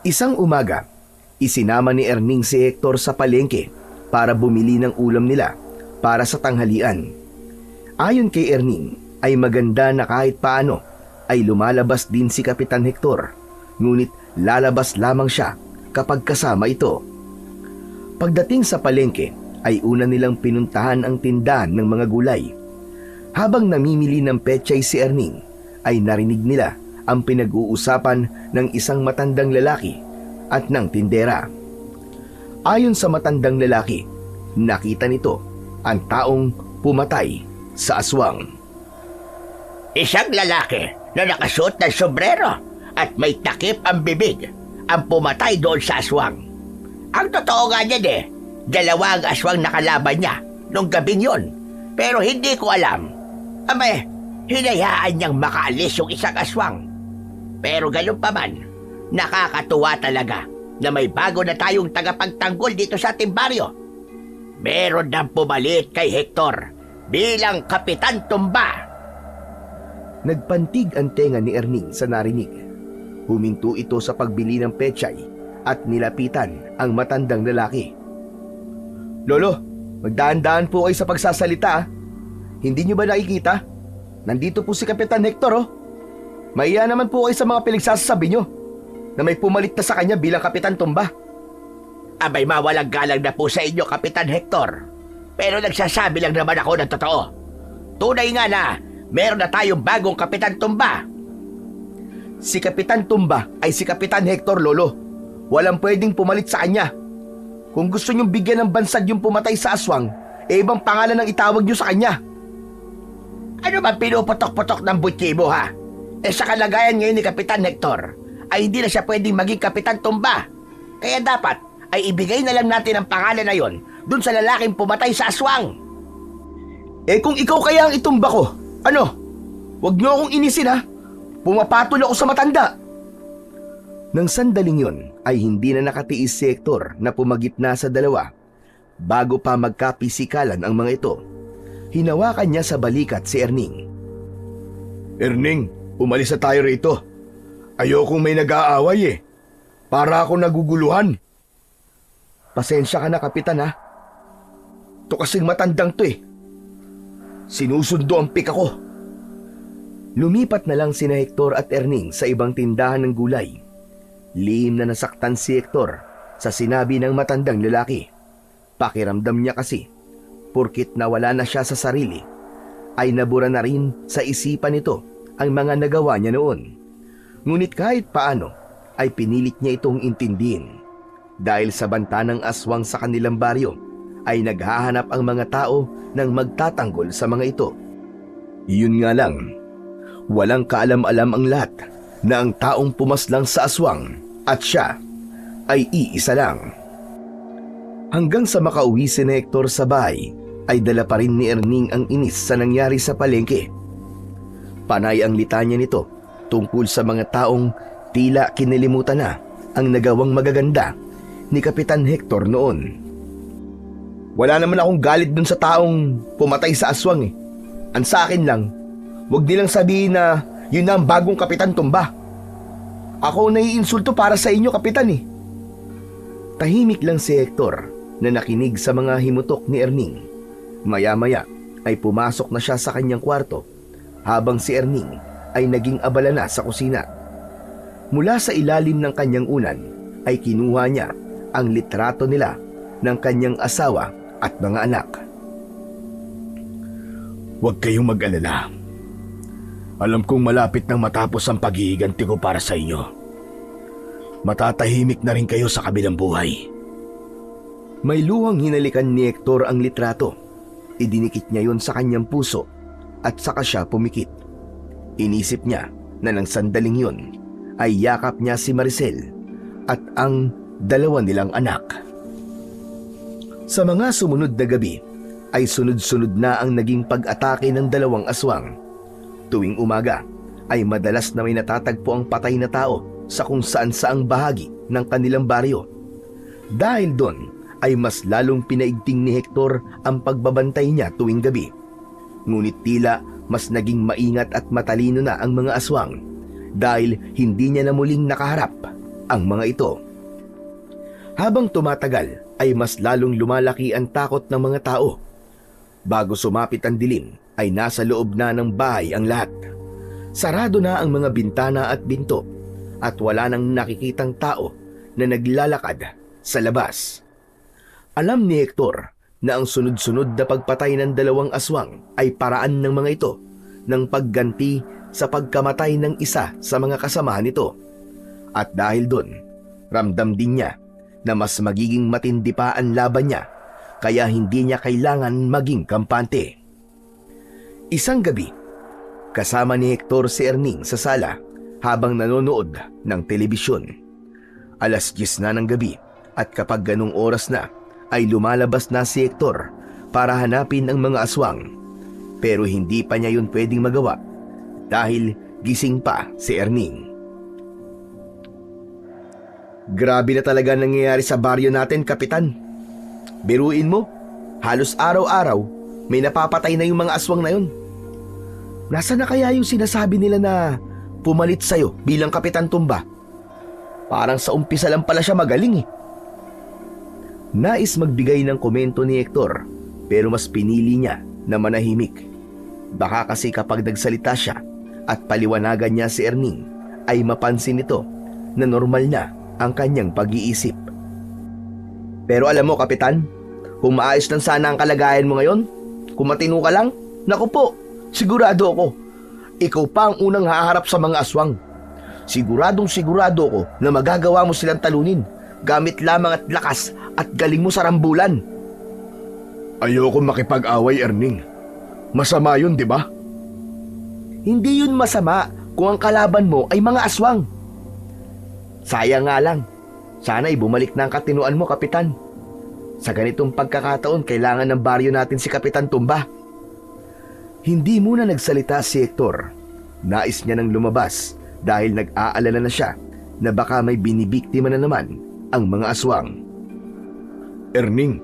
Isang umaga, isinama ni Erning si Hector sa palengke para bumili ng ulam nila para sa tanghalian. Ayon kay Erning ay maganda na kahit paano ay lumalabas din si Kapitan Hector, ngunit lalabas lamang siya kapag kasama ito. Pagdating sa palengke ay una nilang pinuntahan ang tindahan ng mga gulay. Habang namimili ng pechay si Erning ay narinig nila ang pinag-uusapan ng isang matandang lalaki at ng tindera. Ayon sa matandang lalaki, nakita nito ang taong pumatay sa aswang. Isang lalaki na nakasuot ng sombrero at may takip ang bibig ang pumatay doon sa aswang. Ang totoo nga niyan dalawa ang aswang nakalaban niya nung gabing yun. Pero hindi ko alam. Hinayaan niyang makaalis yung isang aswang. Pero ganun pa man, nakakatuwa talaga na may bago na tayong tagapagtanggol dito sa ating baryo. Meron nang pumalit kay Hector bilang Kapitan Tumba. Nagpantig ang tenga ni Erning sa narinig. Huminto ito sa pagbili ng pechay at nilapitan ang matandang lalaki. Lolo, magdaan-daan po kayo sa pagsasalita. Hindi niyo ba nakikita? Nandito po si Kapitan Hector. Mahiya naman po kayo sa mga pinagsasabi niyo na may pumalit na sa kanya bilang Kapitan Tumba. Mawalang galang na po sa inyo, Kapitan Hector. Pero nagsasabi lang naman ako ng totoo. Tunay nga na meron na tayong bagong Kapitan Tumba. Si Kapitan Tumba ay si Kapitan Hector, Lolo. Walang pwedeng pumalit sa kanya. Kung gusto niyong bigyan ng bansag yung pumatay sa aswang, ibang pangalan ang itawag niyo sa kanya. Ano ba pinuputok-putok ng butsi mo, ha? Sa kalagayan ngayon ni Kapitan Hector, ay hindi na siya pwedeng maging Kapitan Tumba. Kaya dapat ay ibigay na lang natin ang pangalan na yon dun sa lalaking pumatay sa aswang. Kung ikaw kaya ang itumba ko, Huwag niyo akong inisin, ha? Pumapatol ako sa matanda. Nang sandaling yon ay hindi na nakatiis si Hector na pumagitna sa dalawa. Bago pa magkapisikalan ang mga ito, hinawakan niya sa balikat si Erning. Erning, umalis na tayo rito. Ayokong may nag-aaway Para ako naguguluhan. Pasensya ka na, Kapitan, ha? To kasing matandang to Sinusundo ang pika ko. Lumipat na lang sina Hector at Erning sa ibang tindahan ng gulay. Lihim na nasaktan si Hector sa sinabi ng matandang lalaki. Pakiramdam niya kasi, porkit nawala na siya sa sarili, ay nabura na rin sa isipan nito ang mga nagawa niya noon. Ngunit kahit paano ay pinilit niya itong intindihin. Dahil sa banta ng aswang sa kanilang baryo, ay naghahanap ang mga tao ng magtatanggol sa mga ito. Yun nga lang, walang kaalam-alam ang lahat na ang taong pumaslang sa aswang at siya ay iisa lang. Hanggang sa makauwi si Hector sa bahay, ay dala pa rin ni Erning ang inis sa nangyari sa palengke. Panay ang litanya nito tungkol sa mga taong tila kinilimutan na ang nagawang magaganda ni Kapitan Hector noon. Wala naman akong galit dun sa taong pumatay sa aswang eh. Ang sa akin lang, wag nilang sabihin na yun na ang bagong Kapitan Tumba. Ako naiinsulto para sa inyo, Kapitan eh. Tahimik lang si Hector na nakinig sa mga himutok ni Erning. Maya-maya ay pumasok na siya sa kanyang kwarto habang si Erning ay naging abala na sa kusina. Mula sa ilalim ng kanyang unan ay kinuha niya ang litrato nila ng kanyang asawa at mga anak. Huwag kayong mag-alala. Alam kong malapit nang matapos ang paghihiganti ko para sa inyo. Matatahimik na rin kayo sa kabilang buhay. May luwang hinalikan ni Hector ang litrato. Idinikit niya yon sa kanyang puso at saka siya pumikit. Inisip niya na ng sandaling yon ay yakap niya si Maricel at ang dalawa nilang anak. Sa mga sumunod na gabi ay sunod-sunod na ang naging pag-atake ng dalawang aswang. Tuwing umaga ay madalas na may natatagpo ang patay na tao sa kung saan-saang bahagi ng kanilang baryo. Dahil doon ay mas lalong pinaigting ni Hector ang pagbabantay niya tuwing gabi. Ngunit tila mas naging maingat at matalino na ang mga aswang dahil hindi niya na muling nakaharap ang mga ito. Habang tumatagal ay mas lalong lumalaki ang takot ng mga tao. Bago sumapit ang dilim ay nasa loob na ng bahay ang lahat. Sarado na ang mga bintana at binto at wala nang nakikitang tao na naglalakad sa labas. Alam ni Hector na ang sunod-sunod na pagpatay ng dalawang aswang ay paraan ng mga ito ng pagganti sa pagkamatay ng isa sa mga kasamahan nito. At dahil doon, ramdam din niya na mas magiging matindi pa ang laban niya kaya hindi niya kailangan maging kampante. Isang gabi, kasama ni Hector si Erning sa sala habang nanonood ng telebisyon. 10:00 na ng gabi at kapag ganung oras na ay lumalabas na si Hector para hanapin ang mga aswang. Pero hindi pa niya yun pwedeng magawa dahil gising pa si Erning. Grabe na talaga nangyayari sa baryo natin, Kapitan. Biruin mo, halos araw-araw may napapatay na yung mga aswang na yun. Nasaan na kaya yung sinasabi nila na pumalit sa'yo bilang Kapitan Tumba? Parang sa umpisa lang pala siya magaling eh. Nais magbigay ng komento ni Hector pero mas pinili niya na manahimik. Baka kasi kapag nagsalita siya at paliwanagan niya si Erning ay mapansin nito na normal na ang kanyang pag-iisip. Pero alam mo, Kapitan, kung maayos lang sana ang kalagayan mo ngayon, kung matino ka lang, naku po, sigurado ako, ikaw pa ang unang haharap sa mga aswang. Sigurado ko na magagawa mo silang talunin gamit lamang at lakas at galing mo sa rambulan. Ayoko makipag-away, Erning. Masama yun, di ba? Hindi yun masama kung ang kalaban mo ay mga aswang. Sayang nga lang, sana'y bumalik na ang katinuan mo, Kapitan. Sa ganitong pagkakataon, kailangan ng baryo natin si Kapitan Tumba. Hindi muna nagsalita si Hector. Nais niya nang lumabas dahil nag-aalala na siya na baka may binibiktima na naman ang mga aswang. Erning,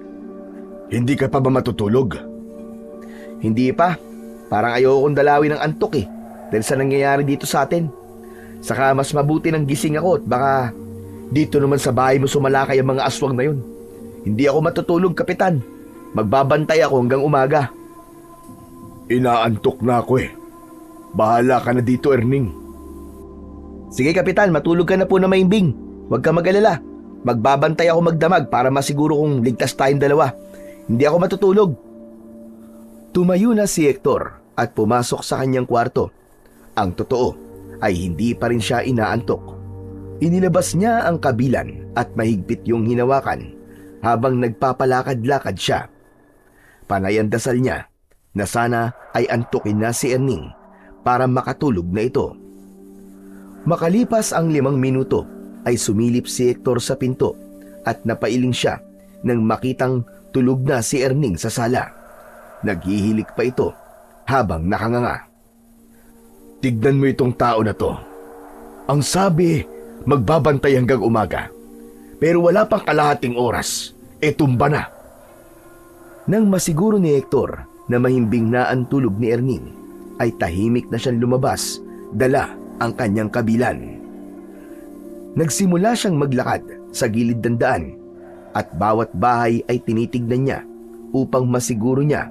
hindi ka pa ba matutulog? Hindi pa. Parang ayoko kong dalawin ng antok eh dahil sa nangyayari dito sa atin. Saka mas mabuti ng gising ako at baka dito naman sa bahay mo sumalakay ang mga aswang na yun. Hindi ako matutulog, Kapitan. Magbabantay ako hanggang umaga. Inaantok na ako eh. Bahala ka na dito, Erning. Sige Kapitan, matulog ka na po na maimbing. Huwag ka mag-alala. Magbabantay ako magdamag para masiguro kong ligtas tayong dalawa. Hindi ako matutulog. Tumayo na si Hector at pumasok sa kanyang kwarto. Ang totoo ay hindi pa rin siya inaantok. Inilabas niya ang kabilan at mahigpit yung hinawakan habang nagpapalakad-lakad siya. Panay ang dasal niya na sana ay antukin na si Erning para makatulog na ito. Makalipas ang 5 minuto ay sumilip si Hector sa pinto at napailing siya nang makitang tulog na si Erning sa sala. Naghihilik pa ito habang nakanganga. Tignan mo itong tao na to. Ang sabi, magbabantay hanggang umaga. Pero wala pang kalahating oras, tumba na. Nang masiguro ni Hector na mahimbing na ang tulog ni Erning, ay tahimik na siyang lumabas, dala ang kanyang kabilan. Nagsimula siyang maglakad sa gilid ng daan at bawat bahay ay tinitignan niya upang masiguro niya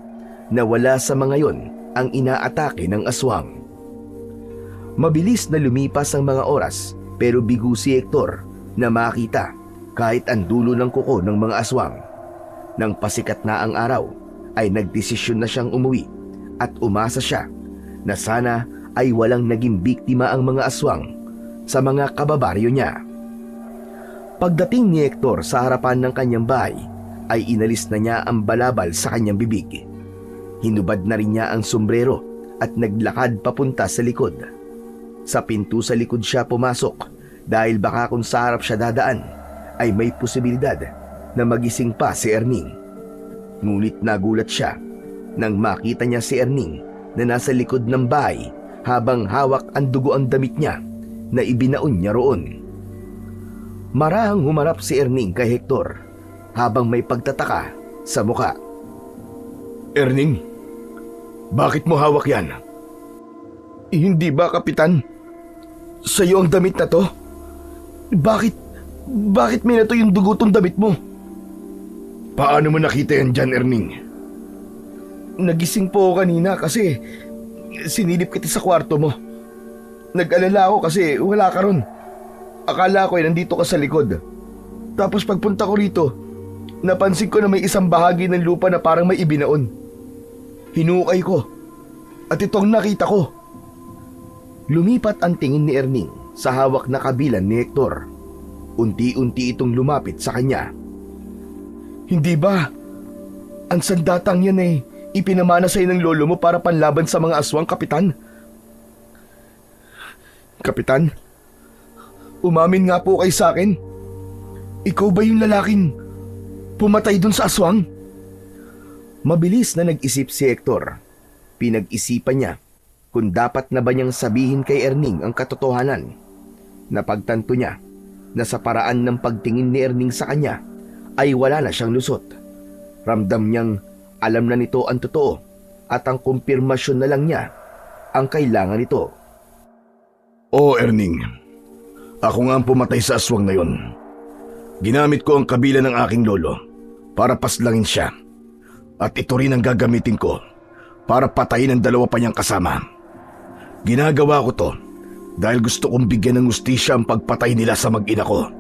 na wala sa mga yon ang inaatake ng aswang. Mabilis na lumipas ang mga oras pero bigo si Hector na makita kahit ang dulo ng kuko ng mga aswang. Nang pasikat na ang araw ay nagdesisyon na siyang umuwi at umasa siya na sana ay walang naging biktima ang mga aswang sa mga kababaryo niya. Pagdating ni Hector sa harapan ng kanyang bahay ay inalis na niya ang balabal sa kanyang bibig. Hinubad na rin niya ang sombrero at naglakad papunta sa likod. Sa pinto sa likod siya pumasok dahil baka kung sa harap siya dadaan ay may posibilidad na magising pa si Erning. Ngunit nagulat siya nang makita niya si Erning na nasa likod ng bahay habang hawak ang dugo ang damit niya na ibinaon niya roon. Marahang humarap si Erning kay Hector habang may pagtataka sa muka. Erning, bakit mo hawak yan? Hindi ba, Kapitan? Sa'yo ang damit na to? Bakit may nato yung dugo tong damit mo? Paano mo nakita yan dyan, Erning? Nagising po ako kanina kasi sinilip kita sa kwarto mo. Nag-alala ako kasi wala ka ron. Akala ko ay nandito ka sa likod. Tapos pagpunta ko rito, napansin ko na may isang bahagi ng lupa na parang may ibinaon. Hinukay ko at ito ang nakita ko. Lumipat ang tingin ni Erning sa hawak na kabilan ni Hector. Unti-unti itong lumapit sa kanya. Hindi ba? Ang sandatang yan ay ipinamana sa'yo ng lolo mo para panlaban sa mga aswang, Kapitan? Kapitan, umamin nga po kayo sa akin. Ikaw ba yung lalaking pumatay dun sa aswang? Mabilis na nag-isip si Hector. Pinag-isipan niya kung dapat na ba niyang sabihin kay Erning ang katotohanan. Napagtanto niya na sa paraan ng pagtingin ni Erning sa kanya ay wala na siyang lusot. Ramdam niyang alam na nito ang totoo at ang kumpirmasyon na lang niya ang kailangan nito. Oo, Erning. Ako nga ang pumatay sa aswang na yon. Ginamit ko ang kabila ng aking lolo para paslangin siya. At ito rin ang gagamitin ko para patayin ang 2 pa niyang kasama. Ginagawa ko to dahil gusto kong bigyan ng hustisya ang pagpatay nila sa mag-ina ko.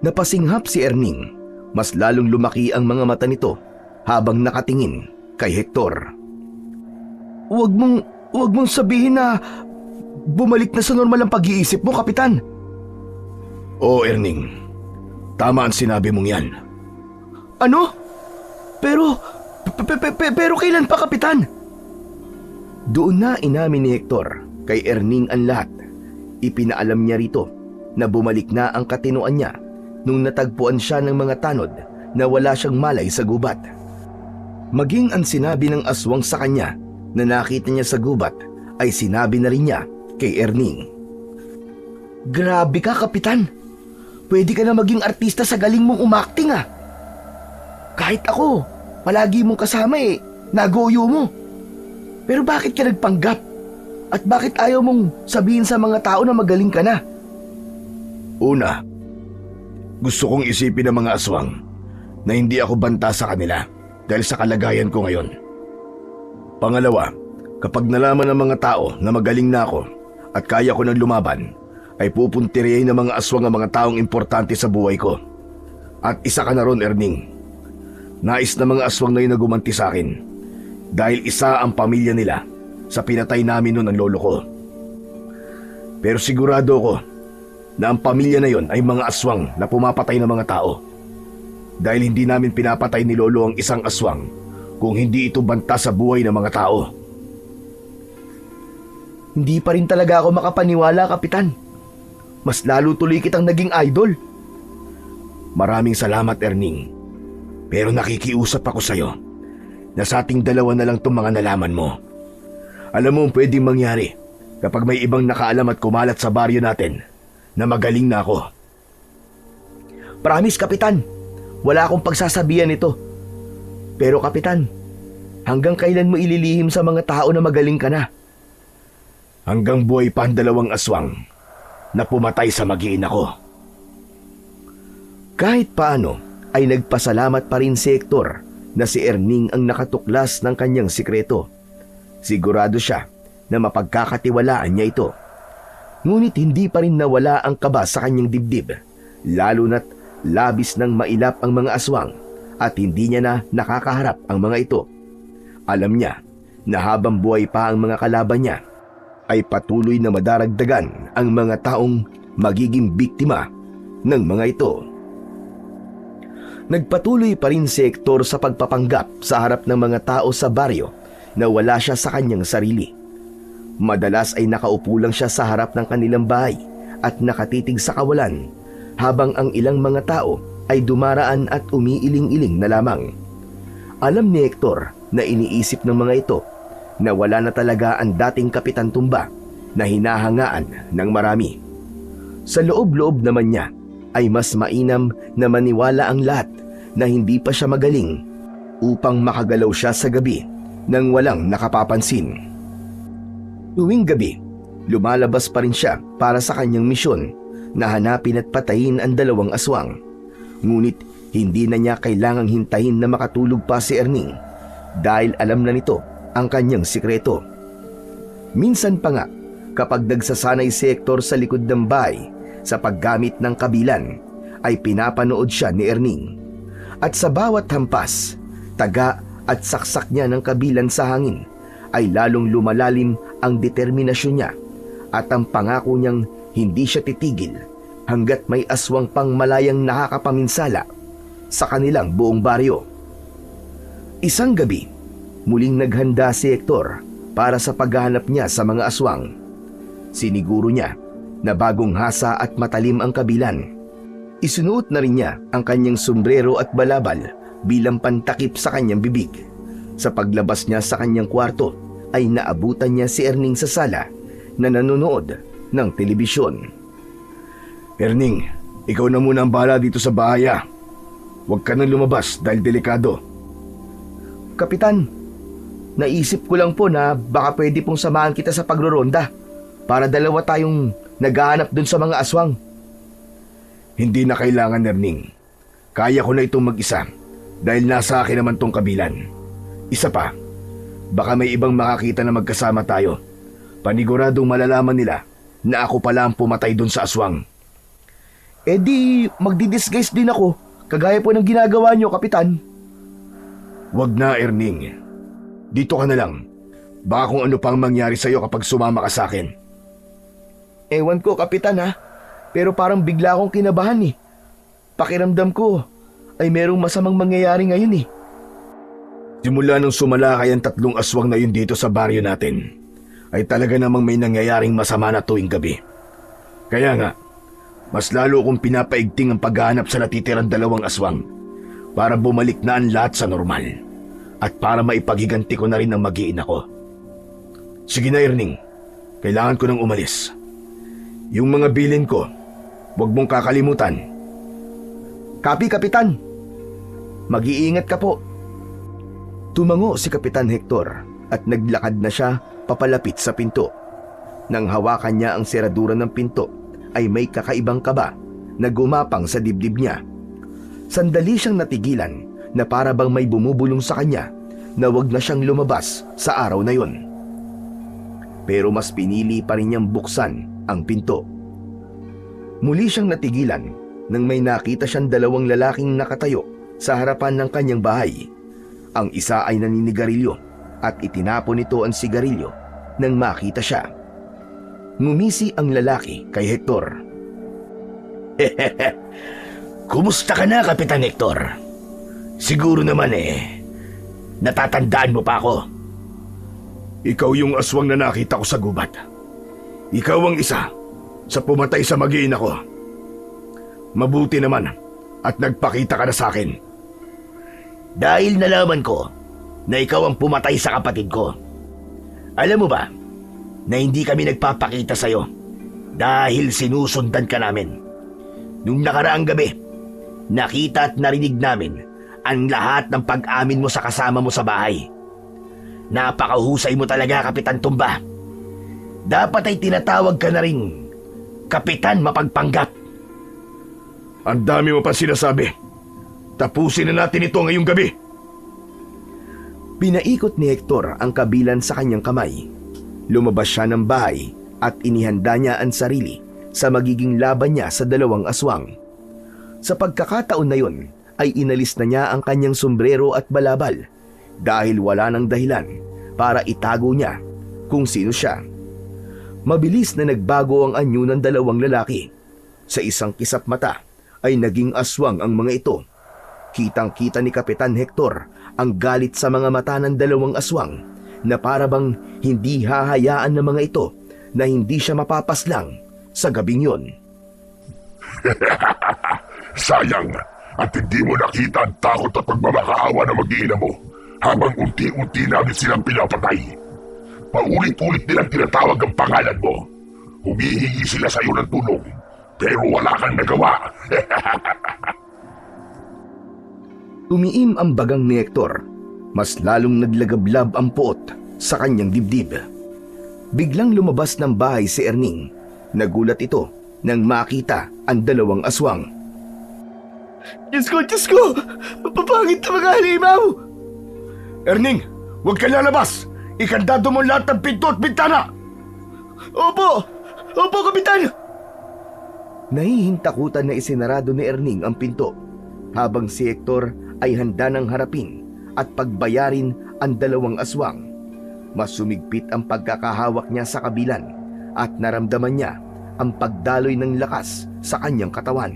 Napasinghap si Erning. Mas lalong lumaki ang mga mata nito habang nakatingin kay Hector. Huwag mong sabihin na bumalik na sa normal ang pag-iisip mo, Kapitan. Oo, Erning. Tama ang sinabi mong yan. Ano? Pero kailan pa, Kapitan? Doon na inamin ni Hector kay Erning ang lahat. Ipinaalam niya rito na bumalik na ang katinoan niya nung natagpuan siya ng mga tanod na wala siyang malay sa gubat. Maging ang sinabi ng aswang sa kanya na nakita niya sa gubat ay sinabi na rin niya kay Erning. Grabe ka, Kapitan. Pwede ka na maging artista sa galing mong umakting ah. Kahit ako, palagi mong kasama nagoyo mo. Pero bakit ka nagpanggap? At bakit ayaw mong sabihin sa mga tao na magaling ka na? Una, gusto kong isipin ng mga aswang na hindi ako banta sa kanila dahil sa kalagayan ko ngayon. Pangalawa, Kapag nalaman ng mga tao na magaling na ako at kaya ko ng lumaban, ay pupuntirihin ng mga aswang ang mga taong importante sa buhay ko. At isa ka na ron, Erning. Nais na mga aswang na yun na gumanti sa akin dahil isa ang pamilya nila sa pinatay namin noon ng lolo ko. Pero sigurado ko na ang pamilya na yon ay mga aswang na pumapatay ng mga tao. Dahil hindi namin pinapatay ni lolo ang isang aswang kung hindi ito banta sa buhay ng mga tao. Hindi pa rin talaga ako makapaniwala, Kapitan. Mas lalo tuloy kitang naging idol. Maraming salamat, Erning. Pero nakikiusap ako sa'yo na sa ating dalawa na lang itong mga nalaman mo. Alam mo ang pwedeng mangyari kapag may ibang nakaalam at kumalat sa baryo natin na magaling na ako. Promise, Kapitan. Wala akong pagsasabihan ito. Pero, Kapitan, hanggang kailan mo ililihim sa mga tao na magaling ka na? Hanggang buhay pa ang dalawang aswang na pumatay sa mag-iina ko. Kahit paano ay nagpasalamat pa rin si Hector na si Erning ang nakatuklas ng kanyang sikreto. Sigurado siya na mapagkakatiwalaan niya ito. Ngunit hindi pa rin nawala ang kaba sa kanyang dibdib, lalo na't labis nang mailap ang mga aswang at hindi niya na nakakaharap ang mga ito. Alam niya na habang buhay pa ang mga kalaban niya, ay patuloy na madaragdagan ang mga taong magiging biktima ng mga ito. Nagpatuloy pa rin si Hector sa pagpapanggap sa harap ng mga tao sa baryo na wala siya sa kanyang sarili. Madalas ay nakaupo lang siya sa harap ng kanilang bahay at nakatitig sa kawalan habang ang ilang mga tao ay dumaraan at umiiling-iling na lamang. Alam ni Hector na iniisip ng mga ito na wala na talaga ang dating Kapitan Tumba na hinahangaan ng marami. Sa loob-loob naman niya ay mas mainam na maniwala ang lahat na hindi pa siya magaling upang makagalaw siya sa gabi nang walang nakapapansin. Tuwing gabi, lumalabas pa rin siya para sa kanyang misyon na hanapin at patayin ang dalawang aswang. Ngunit hindi na niya kailangang hintayin na makatulog pa si Erning dahil alam na nito ang kanyang sikreto. Minsan pa nga, kapag nagsasanay si Hector sa likod ng bahay sa paggamit ng kabilan, ay pinapanood siya ni Erning. At sa bawat hampas, taga at saksak niya ng kabilan sa hangin, ay lalong lumalalim ang determinasyon niya at ang pangako niyang hindi siya titigil hanggat may aswang pang malayang nakakapaminsala sa kanilang buong baryo. Isang gabi, muling naghanda si Hector para sa paghahanap niya sa mga aswang. Siniguro niya na bagong hasa at matalim ang kabilan. Isunuot na rin niya ang kanyang sombrero at balabal bilang pantakip sa kanyang bibig. Sa paglabas niya sa kanyang kwarto ay naabutan niya si Erning sa sala na nanonood ng telebisyon. Erning, ikaw na muna ang bahala dito sa bahay. Huwag ka nang lumabas dahil delikado. Kapitan, naisip ko lang po na baka pwede pong samahan kita sa pagroronda para dalawa tayong naghahanap dun sa mga aswang. Hindi na kailangan, Erning. Kaya ko na itong mag-isa dahil nasa akin naman tong kabilan. Isa pa, baka may ibang makakita na magkasama tayo. Paniguradong malalaman nila na ako pala ang pumatay dun sa aswang. Eh di, magdi-disguise din ako, kagaya po ng ginagawa niyo, Kapitan. Wag na, Erning. Dito ka na lang. Baka kung ano pang mangyari sa'yo kapag sumama ka sa akin. Ewan ko, Kapitan ha, pero parang bigla akong kinabahan eh. Pakiramdam ko ay merong masamang mangyayari ngayon eh. Simula nung sumalakay ang tatlong aswang na yun dito sa baryo natin, ay talaga namang may nangyayaring masama na tuwing gabi. Kaya nga, mas lalo kong pinapaigting ang paghahanap sa natitirang dalawang aswang para bumalik na ang lahat sa normal at para maipagiganti ko na rin ang mag-iina ko. Sige na, Erning. Kailangan ko nang umalis. Yung mga bilin ko, huwag mong kakalimutan. Kapi, Kapitan. Mag-iingat ka po. Tumango si Kapitan Hector at naglakad na siya papalapit sa pinto. Nang hawakan niya ang seradura ng pinto, ay may kakaibang kaba na gumapang sa dibdib niya. Sandali siyang natigilan na para bang may bumubulong sa kanya na wag na siyang lumabas sa araw na yun. pero mas pinili pa rin niyang buksan ang pinto. Muli siyang natigilan nang may nakita siyang dalawang lalaking nakatayo sa harapan ng kanyang bahay. Ang isa ay naninigarilyo at itinapon nito ang sigarilyo nang makita siya. Ngumisi ang lalaki kay Hector. Kumusta ka na, Kapitan Hector? Siguro naman natatandaan mo pa ako. Ikaw yung aswang na nakita ko sa gubat. Ikaw ang isa sa pumatay sa mag-iina ko. Mabuti naman at nagpakita ka na sa akin. Dahil nalaman ko na ikaw ang pumatay sa kapatid ko. Alam mo ba na hindi kami nagpapakita sa'yo dahil sinusundan ka namin. Nung nakaraang gabi, nakita at narinig namin ang lahat ng pag-amin mo sa kasama mo sa bahay. Napakahusay mo talaga, Kapitan Tumba. Dapat ay tinatawag ka na rin Kapitan Mapagpanggap. Ang dami mo pa sinasabi. Tapusin na natin ito ngayong gabi. Pinaikot ni Hector ang kabilan sa kanyang kamay. Lumabas siya ng bahay at inihanda niya ang sarili sa magiging laban niya sa dalawang aswang. Sa pagkakataon na yon ay inalis na niya ang kanyang sombrero at balabal dahil wala nang dahilan para itago niya kung sino siya. Mabilis na nagbago ang anyo ng dalawang lalaki. Sa isang kisap mata ay naging aswang ang mga ito. Kitang-kita ni Kapitan Hector ang galit sa mga mata ng dalawang aswang na para bang hindi hahayaan ng mga ito na hindi siya mapapaslang sa gabing yon. Sayang at hindi mo nakita ang takot at pagmamakaawa na mag-iina mo habang unti-unti namin silang pinapatay. Paulit-ulit nilang tinatawag ang pangalan mo. Humihingi sila sa iyo ng tulong pero wala kang nagawa. Umiim ang bagang ni Hector. Mas lalong naglagablab ang puot sa kanyang dibdib. Biglang lumabas ng bahay si Erning. Nagulat ito nang makita ang dalawang aswang. Diyos ko! Papangit na mga halimaw! Erning, huwag kang lalabas! Ikandado mo lahat ng pinto at bintana! Opo, Kapitan! Nahihintakutan na isinarado ni Erning ang pinto habang si Hector ay handa ng harapin at pagbayarin ang dalawang aswang. Mas sumigpit ang pagkakahawak niya sa kabilan at naramdaman niya ang pagdaloy ng lakas sa kanyang katawan.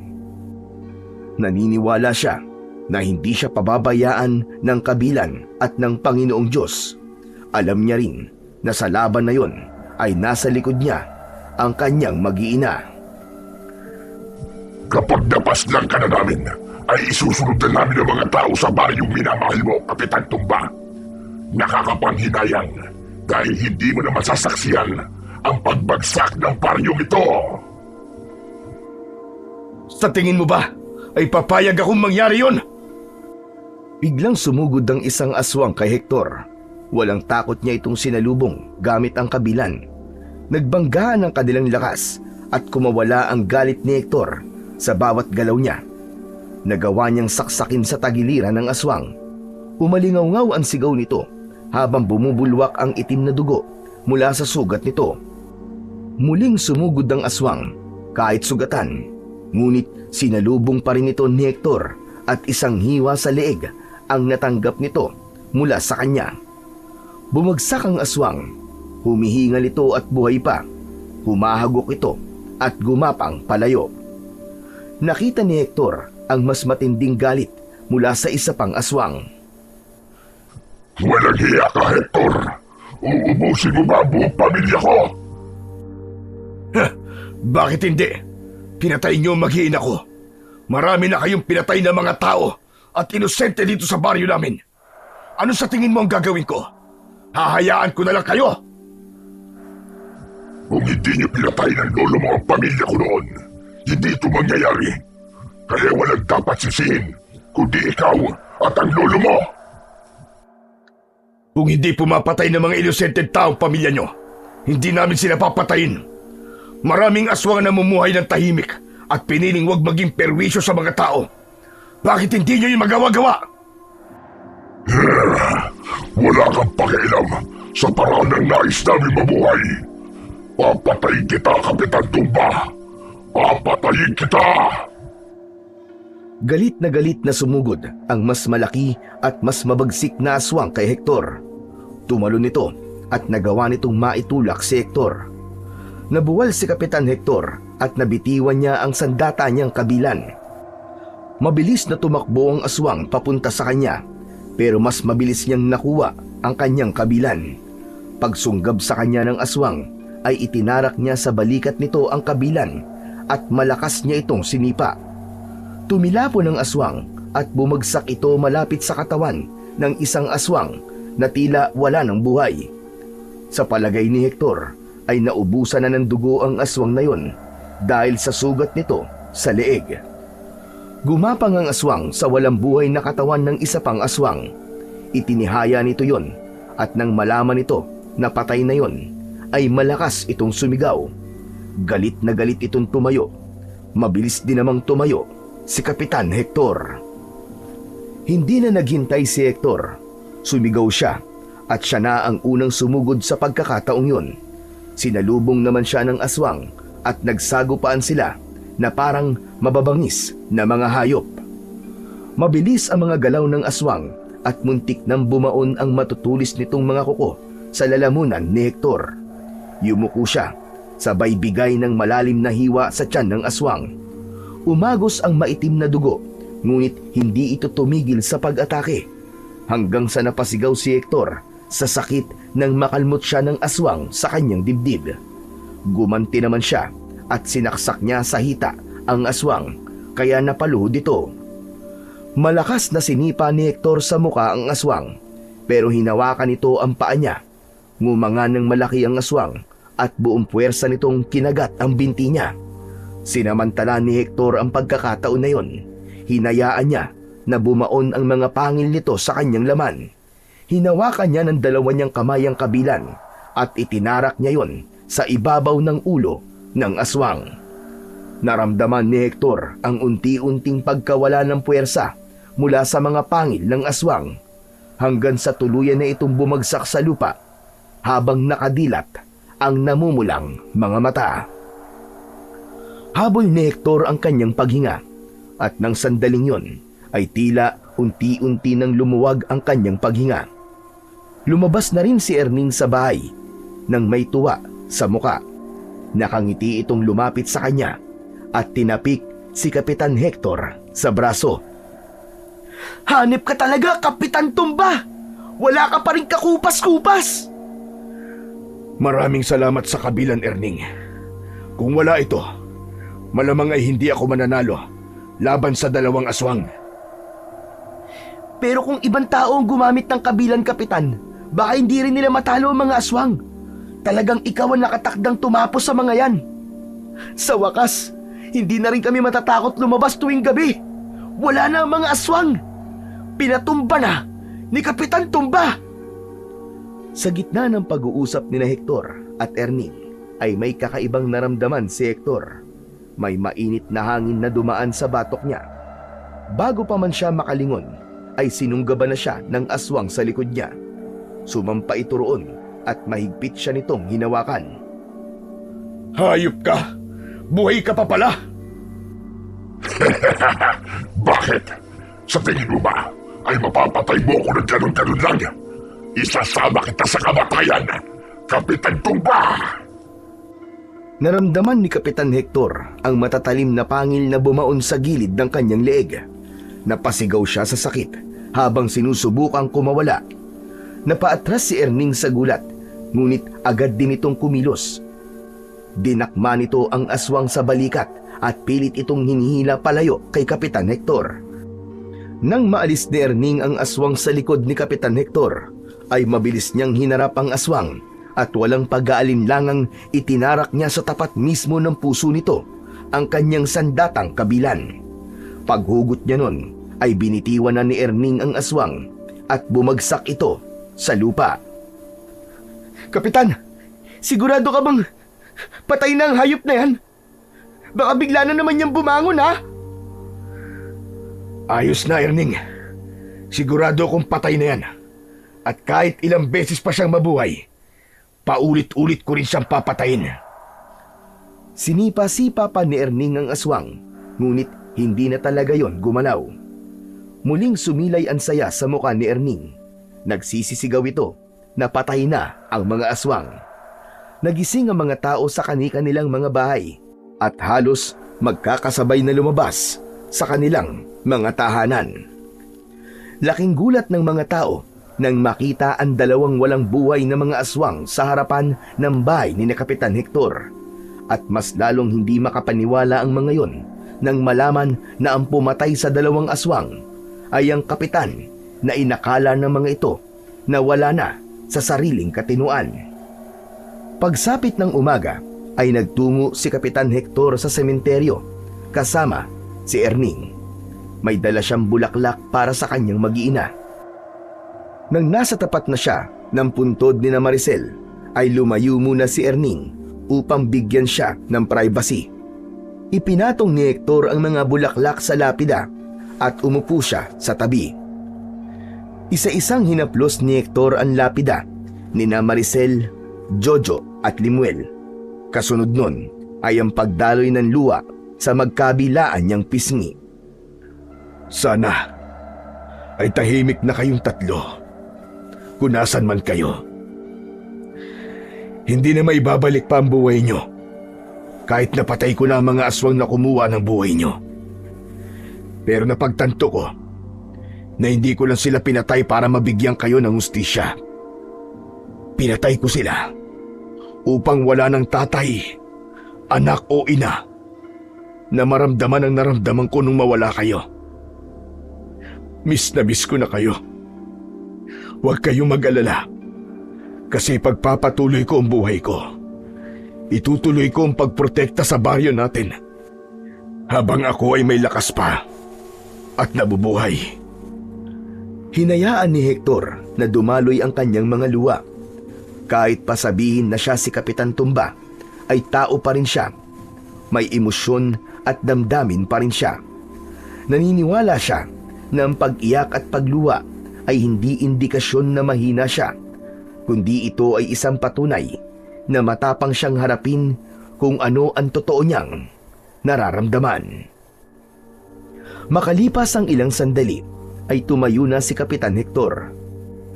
Naniniwala siya na hindi siya pababayaan ng kabilan at ng Panginoong Diyos. Alam niya rin na sa laban na yon ay nasa likod niya ang kanyang mag-iina. Kapag napaslang ka na namin, ay isusunod na namin ang mga tao sa baryong minamahal mo, Kapitan Tumba. Nakakapanghinayang dahil hindi mo na masasaksiyan ang pagbagsak ng baryong ito. Sa tingin mo ba ay papayag akong mangyari yon? Biglang sumugod ang isang aswang kay Hector. Walang takot niya itong sinalubong gamit ang kabilan. Nagbanggaan ang kanilang lakas at kumawala ang galit ni Hector sa bawat galaw niya. Nagawa niyang saksakin sa tagiliran ng aswang. Umalingaw-ngaw ang sigaw nito habang bumubulwak ang itim na dugo mula sa sugat nito. Muling sumugod ang aswang kahit sugatan, ngunit sinalubong pa rin ito ni Hector at isang hiwa sa leeg ang natanggap nito mula sa kanya. Bumagsak ang aswang, humihingal ito at buhay pa. Humahagok ito at gumapang palayo. Nakita ni Hector ang mas matinding galit mula sa isa pang aswang. Walang hiya ka, Hector. Uubusin mo ba ang buong pamilya ko? Bakit hindi? Pinatay niyo ang mag-iina ko. Marami na kayong pinatay na mga tao at inosente dito sa baryo namin. Ano sa tingin mo ang gagawin ko? Hahayaan ko na lang kayo? Kung hindi niyo pinatay ng lolo mo ang pamilya ko noon, hindi ito mangyayari. Kaya walang dapat sisihin, kundi ikaw at ang lolo mo. Kung hindi pumapatay ng mga inosenteng taong pamilya nyo, hindi namin sila papatayin. Maraming aswang na namumuhay ng tahimik at piniling huwag maging perwisyo sa mga tao. Bakit hindi nyo yung magawa-gawa? Wala kang pakialam sa paraan ng nais namin mabuhay. Papatayin kita, Kapitan Tumba! Papatayin kita! Galit na sumugod ang mas malaki at mas mabagsik na aswang kay Hector. Tumalon nito at nagawa nitong maitulak si Hector. Nabuwal si Kapitan Hector at nabitiwan niya ang sandata niyang kabilan. Mabilis na tumakbo ang aswang papunta sa kanya, pero mas mabilis niyang nakuha ang kanyang kabilan. Pagsunggab sa kanya ng aswang ay itinarak niya sa balikat nito ang kabilan at malakas niya itong sinipa. Tumilapon ang aswang at bumagsak ito malapit sa katawan ng isang aswang na tila wala ng buhay. Sa palagay ni Hector ay naubusan na ng dugo ang aswang na yon dahil sa sugat nito sa leeg. Gumapang ang aswang sa walang buhay na katawan ng isa pang aswang. Itinihaya nito yon at nang malaman nito na patay na yon ay malakas itong sumigaw. Galit na galit itong tumayo. Mabilis din namang tumayo si Kapitan Hector. Hindi na naghintay si Hector. Sumigaw siya at siya na ang unang sumugod sa pagkakataong yun. Sinalubong naman siya ng aswang at nagsagupaan sila na parang mababangis na mga hayop. Mabilis ang mga galaw ng aswang at muntik nang bumaon ang matutulis nitong mga kuko sa lalamunan ni Hector. Yumuko siya, sabay bigay ng malalim na hiwa sa tiyan ng aswang. Umagos ang maitim na dugo, ngunit hindi ito tumigil sa pag-atake. Hanggang sa napasigaw si Hector sa sakit nang makalmot siya ng aswang sa kanyang dibdib. Gumanti naman siya at sinaksak niya sa hita ang aswang, kaya napaluhod ito. Malakas na sinipa ni Hector sa muka ang aswang, pero hinawakan nito ang paa niya. Ngumanga ng malaki ang aswang at buong puwersa nitong kinagat ang binti niya. Sinamantala ni Hector ang pagkakataon na yon. Hinayaan niya na bumaon ang mga pangil nito sa kanyang laman. Hinawakan niya ng dalawa niyang kamay ang kabilan at itinarak niya yon sa ibabaw ng ulo ng aswang. Naramdaman ni Hector ang unti-unting pagkawala ng puwersa mula sa mga pangil ng aswang hanggang sa tuluyan na itong bumagsak sa lupa habang nakadilat ang namumulang mga mata. Habol ni Hector ang kanyang paghinga at nang sandaling yon ay tila unti-unti nang lumuwag ang kanyang paghinga. Lumabas na rin si Erning sa bahay nang may tuwa sa muka. Nakangiti itong lumapit sa kanya at tinapik si Kapitan Hector sa braso. Hanip ka talaga, Kapitan Tumba! Wala ka pa rin kakupas-kupas! Maraming salamat sa kabilan, Erning. Kung wala ito, malamang ay hindi ako mananalo laban sa dalawang aswang. Pero kung ibang tao ang gumamit ng kabilan, Kapitan, baka hindi rin nila matalo ang mga aswang. Talagang ikaw ang nakatakdang tumapos sa mga yan. Sa wakas, hindi na rin kami matatakot lumabas tuwing gabi. Wala na ang mga aswang. Pinatumba na ni Kapitan Tumba. Sa gitna ng pag-uusap ni Hector at Erning ay may kakaibang naramdaman si Hector. May mainit na hangin na dumaan sa batok niya. Bago pa man siya makalingon, ay sinunggaban na siya ng aswang sa likod niya. Sumampa ito roon at mahigpit siya nitong hinawakan. Hayop ka! Buhay ka pa pala! Bakit? Sa tingin mo ba ay mapapatay mo ko ng ganun-ganun lang? Isasama kita sa kamatayan, Kapitan Tumba! Naramdaman ni Kapitan Hector ang matatalim na pangil na bumaon sa gilid ng kanyang leeg. Napasigaw siya sa sakit habang sinusubukang kumawala. Napaatras si Erning sa gulat, ngunit agad din itong kumilos. Dinakma nito ang aswang sa balikat at pilit itong hinihila palayo kay Kapitan Hector. Nang maalis ni Erning ang aswang sa likod ni Kapitan Hector, ay mabilis niyang hinarap ang aswang at walang pag-aalinlangang itinarak niya sa tapat mismo ng puso nito ang kanyang sandatang kabilan. Paghugot niya nun ay binitiwan na ni Erning ang aswang at bumagsak ito sa lupa. Kapitan, sigurado ka bang patay na ang hayop na yan? Baka bigla na naman niyang bumangon, ha? Ayos na, Erning. Sigurado kong patay na yan. At kahit ilang beses pa siyang mabuhay, paulit-ulit ko rin siyang papatayin. Sinipa-sipa pa ni Erning ang aswang, ngunit hindi na talaga yon gumalaw. Muling sumilay ang saya sa mukha ni Erning. Nagsisisigaw ito na patay na ang mga aswang. Nagising ang mga tao sa kani-kanilang mga bahay at halos magkakasabay na lumabas sa kanilang mga tahanan. Laking gulat ng mga tao nang makita ang dalawang walang buhay na mga aswang sa harapan ng bahay ni Kapitan Hector. At mas lalong hindi makapaniwala ang mga yon nang malaman na ang pumatay sa dalawang aswang ay ang kapitan na inakala ng mga ito na wala na sa sariling katinuan. Pagsapit ng umaga ay nagtungo si Kapitan Hector sa sementeryo kasama si Erning. May dala siyang bulaklak para sa kanyang mag-iina. Nang nasa tapat na siya ng puntod ni na Maricel, ay lumayo muna si Erning upang bigyan siya ng privacy. Ipinatong ni Hector ang mga bulaklak sa lapida at umupo siya sa tabi. Isa-isang hinaplos ni Hector ang lapida ni na Maricel, Jojo at Limuel. Kasunod nun ay ang pagdaloy ng luha sa magkabilaan niyang pisngi. Sana ay tahimik na kayong tatlo kung nasan man kayo. Hindi na maibabalik pa ang buhay nyo kahit napatay ko na ang mga aswang na kumuha ng buhay nyo. Pero napagtanto ko na hindi ko lang sila pinatay para mabigyan kayo ng hustisya. Pinatay ko sila upang wala ng tatay, anak o ina na maramdaman ang naramdaman ko nung mawala kayo. Miss na miss ko na kayo. Huwag kayong mag-alala kasi pagpapatuloy ko ang buhay ko. Itutuloy ko ang pagprotekta sa baryo natin habang ako ay may lakas pa at nabubuhay. Hinayaan ni Hector na dumaloy ang kanyang mga luha. Kahit pa sabihin na siya si Kapitan Tumba, ay tao pa rin siya. May emosyon at damdamin pa rin siya. Naniniwala siya na ang pag-iyak at pagluha ay hindi indikasyon na mahina siya, kundi ito ay isang patunay na matapang siyang harapin kung ano ang totoo niyang nararamdaman. Makalipas ang ilang sandali, ay tumayo na si Kapitan Hector.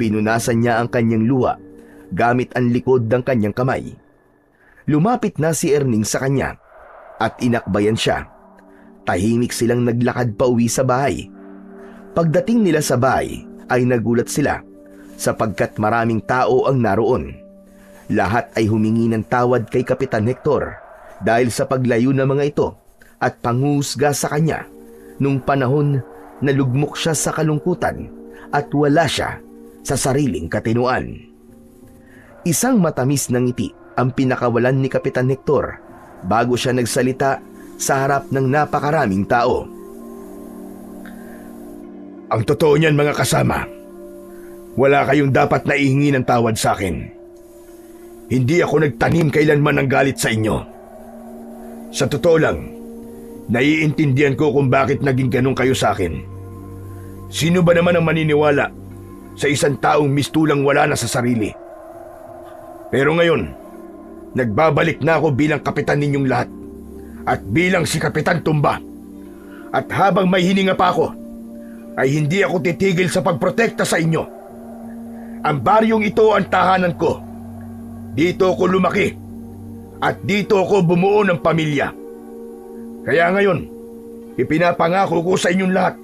Pinunasan niya ang kanyang luha gamit ang likod ng kanyang kamay. Lumapit na si Erning sa kanya at inakbayan siya. Tahimik silang naglakad pa uwi sa bahay. Pagdating nila sa bahay ay nagulat sila sapagkat maraming tao ang naroon. Lahat ay humingi ng tawad kay Kapitan Hector dahil sa paglayo ng mga ito at panghusga sa kanya nung panahon na lugmok siya sa kalungkutan at wala siya sa sariling katinuan. Isang matamis na ngiti ang pinakawalan ni Kapitan Hector bago siya nagsalita sa harap ng napakaraming tao. Ang totoo niyan mga kasama, wala kayong dapat na ihingi ng tawad sa akin. Hindi ako nagtanim kailanman ng galit sa inyo. Sa totoo lang, naiintindihan ko kung bakit naging ganun kayo sa akin. Sino ba naman ang maniniwala sa isang taong mistulang wala na sa sarili? Pero ngayon, nagbabalik na ako bilang kapitan ninyong lahat at bilang si Kapitan Tumba. At habang may hininga pa ako, ay hindi ako titigil sa pagprotekta sa inyo. Ang baryong ito ang tahanan ko. Dito ako lumaki at dito ako bumuo ng pamilya. Kaya ngayon, ipinapangako ko sa inyong lahat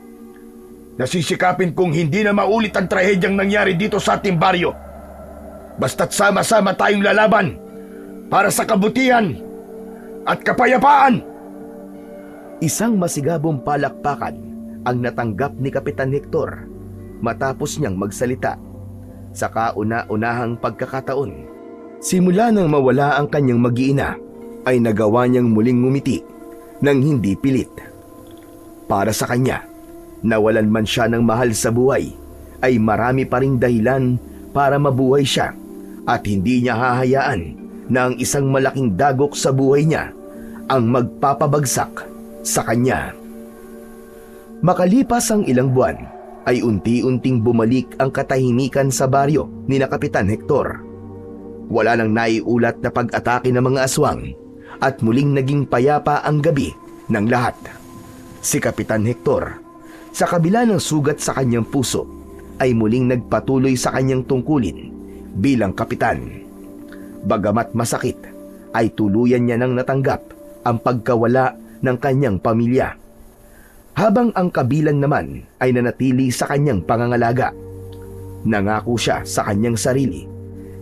na sisikapin kong hindi na maulit ang trahedyang nangyari dito sa ating baryo. Basta't sama-sama tayong lalaban para sa kabutihan at kapayapaan. Isang masigabong palakpakan ang natanggap ni Kapitan Hector matapos niyang magsalita. Sa kauna-unahang pagkakataon, simula nang mawala ang kanyang mag-iina, ay nagawa niyang muling ngumiti nang hindi pilit. Para sa kanya, nawalan man siya ng mahal sa buhay, ay marami pa ring dahilan para mabuhay siya at hindi niya hahayaan na ang isang malaking dagok sa buhay niya ang magpapabagsak sa kanya. Makalipas ang ilang buwan, ay unti-unting bumalik ang katahimikan sa baryo ni na Kapitan Hector. Wala nang naiulat na pag-atake ng mga aswang at muling naging payapa ang gabi ng lahat. Si Kapitan Hector, sa kabila ng sugat sa kanyang puso, ay muling nagpatuloy sa kanyang tungkulin bilang kapitan. Bagamat masakit, ay tuluyan niya nang natanggap ang pagkawala ng kanyang pamilya. Habang ang kabilang naman ay nanatili sa kanyang pangangalaga, nangako siya sa kanyang sarili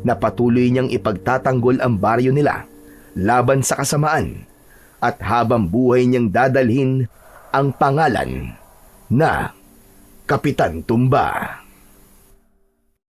na patuloy niyang ipagtatanggol ang baryo nila laban sa kasamaan at habang buhay niyang dadalhin ang pangalan na Kapitan Tumba.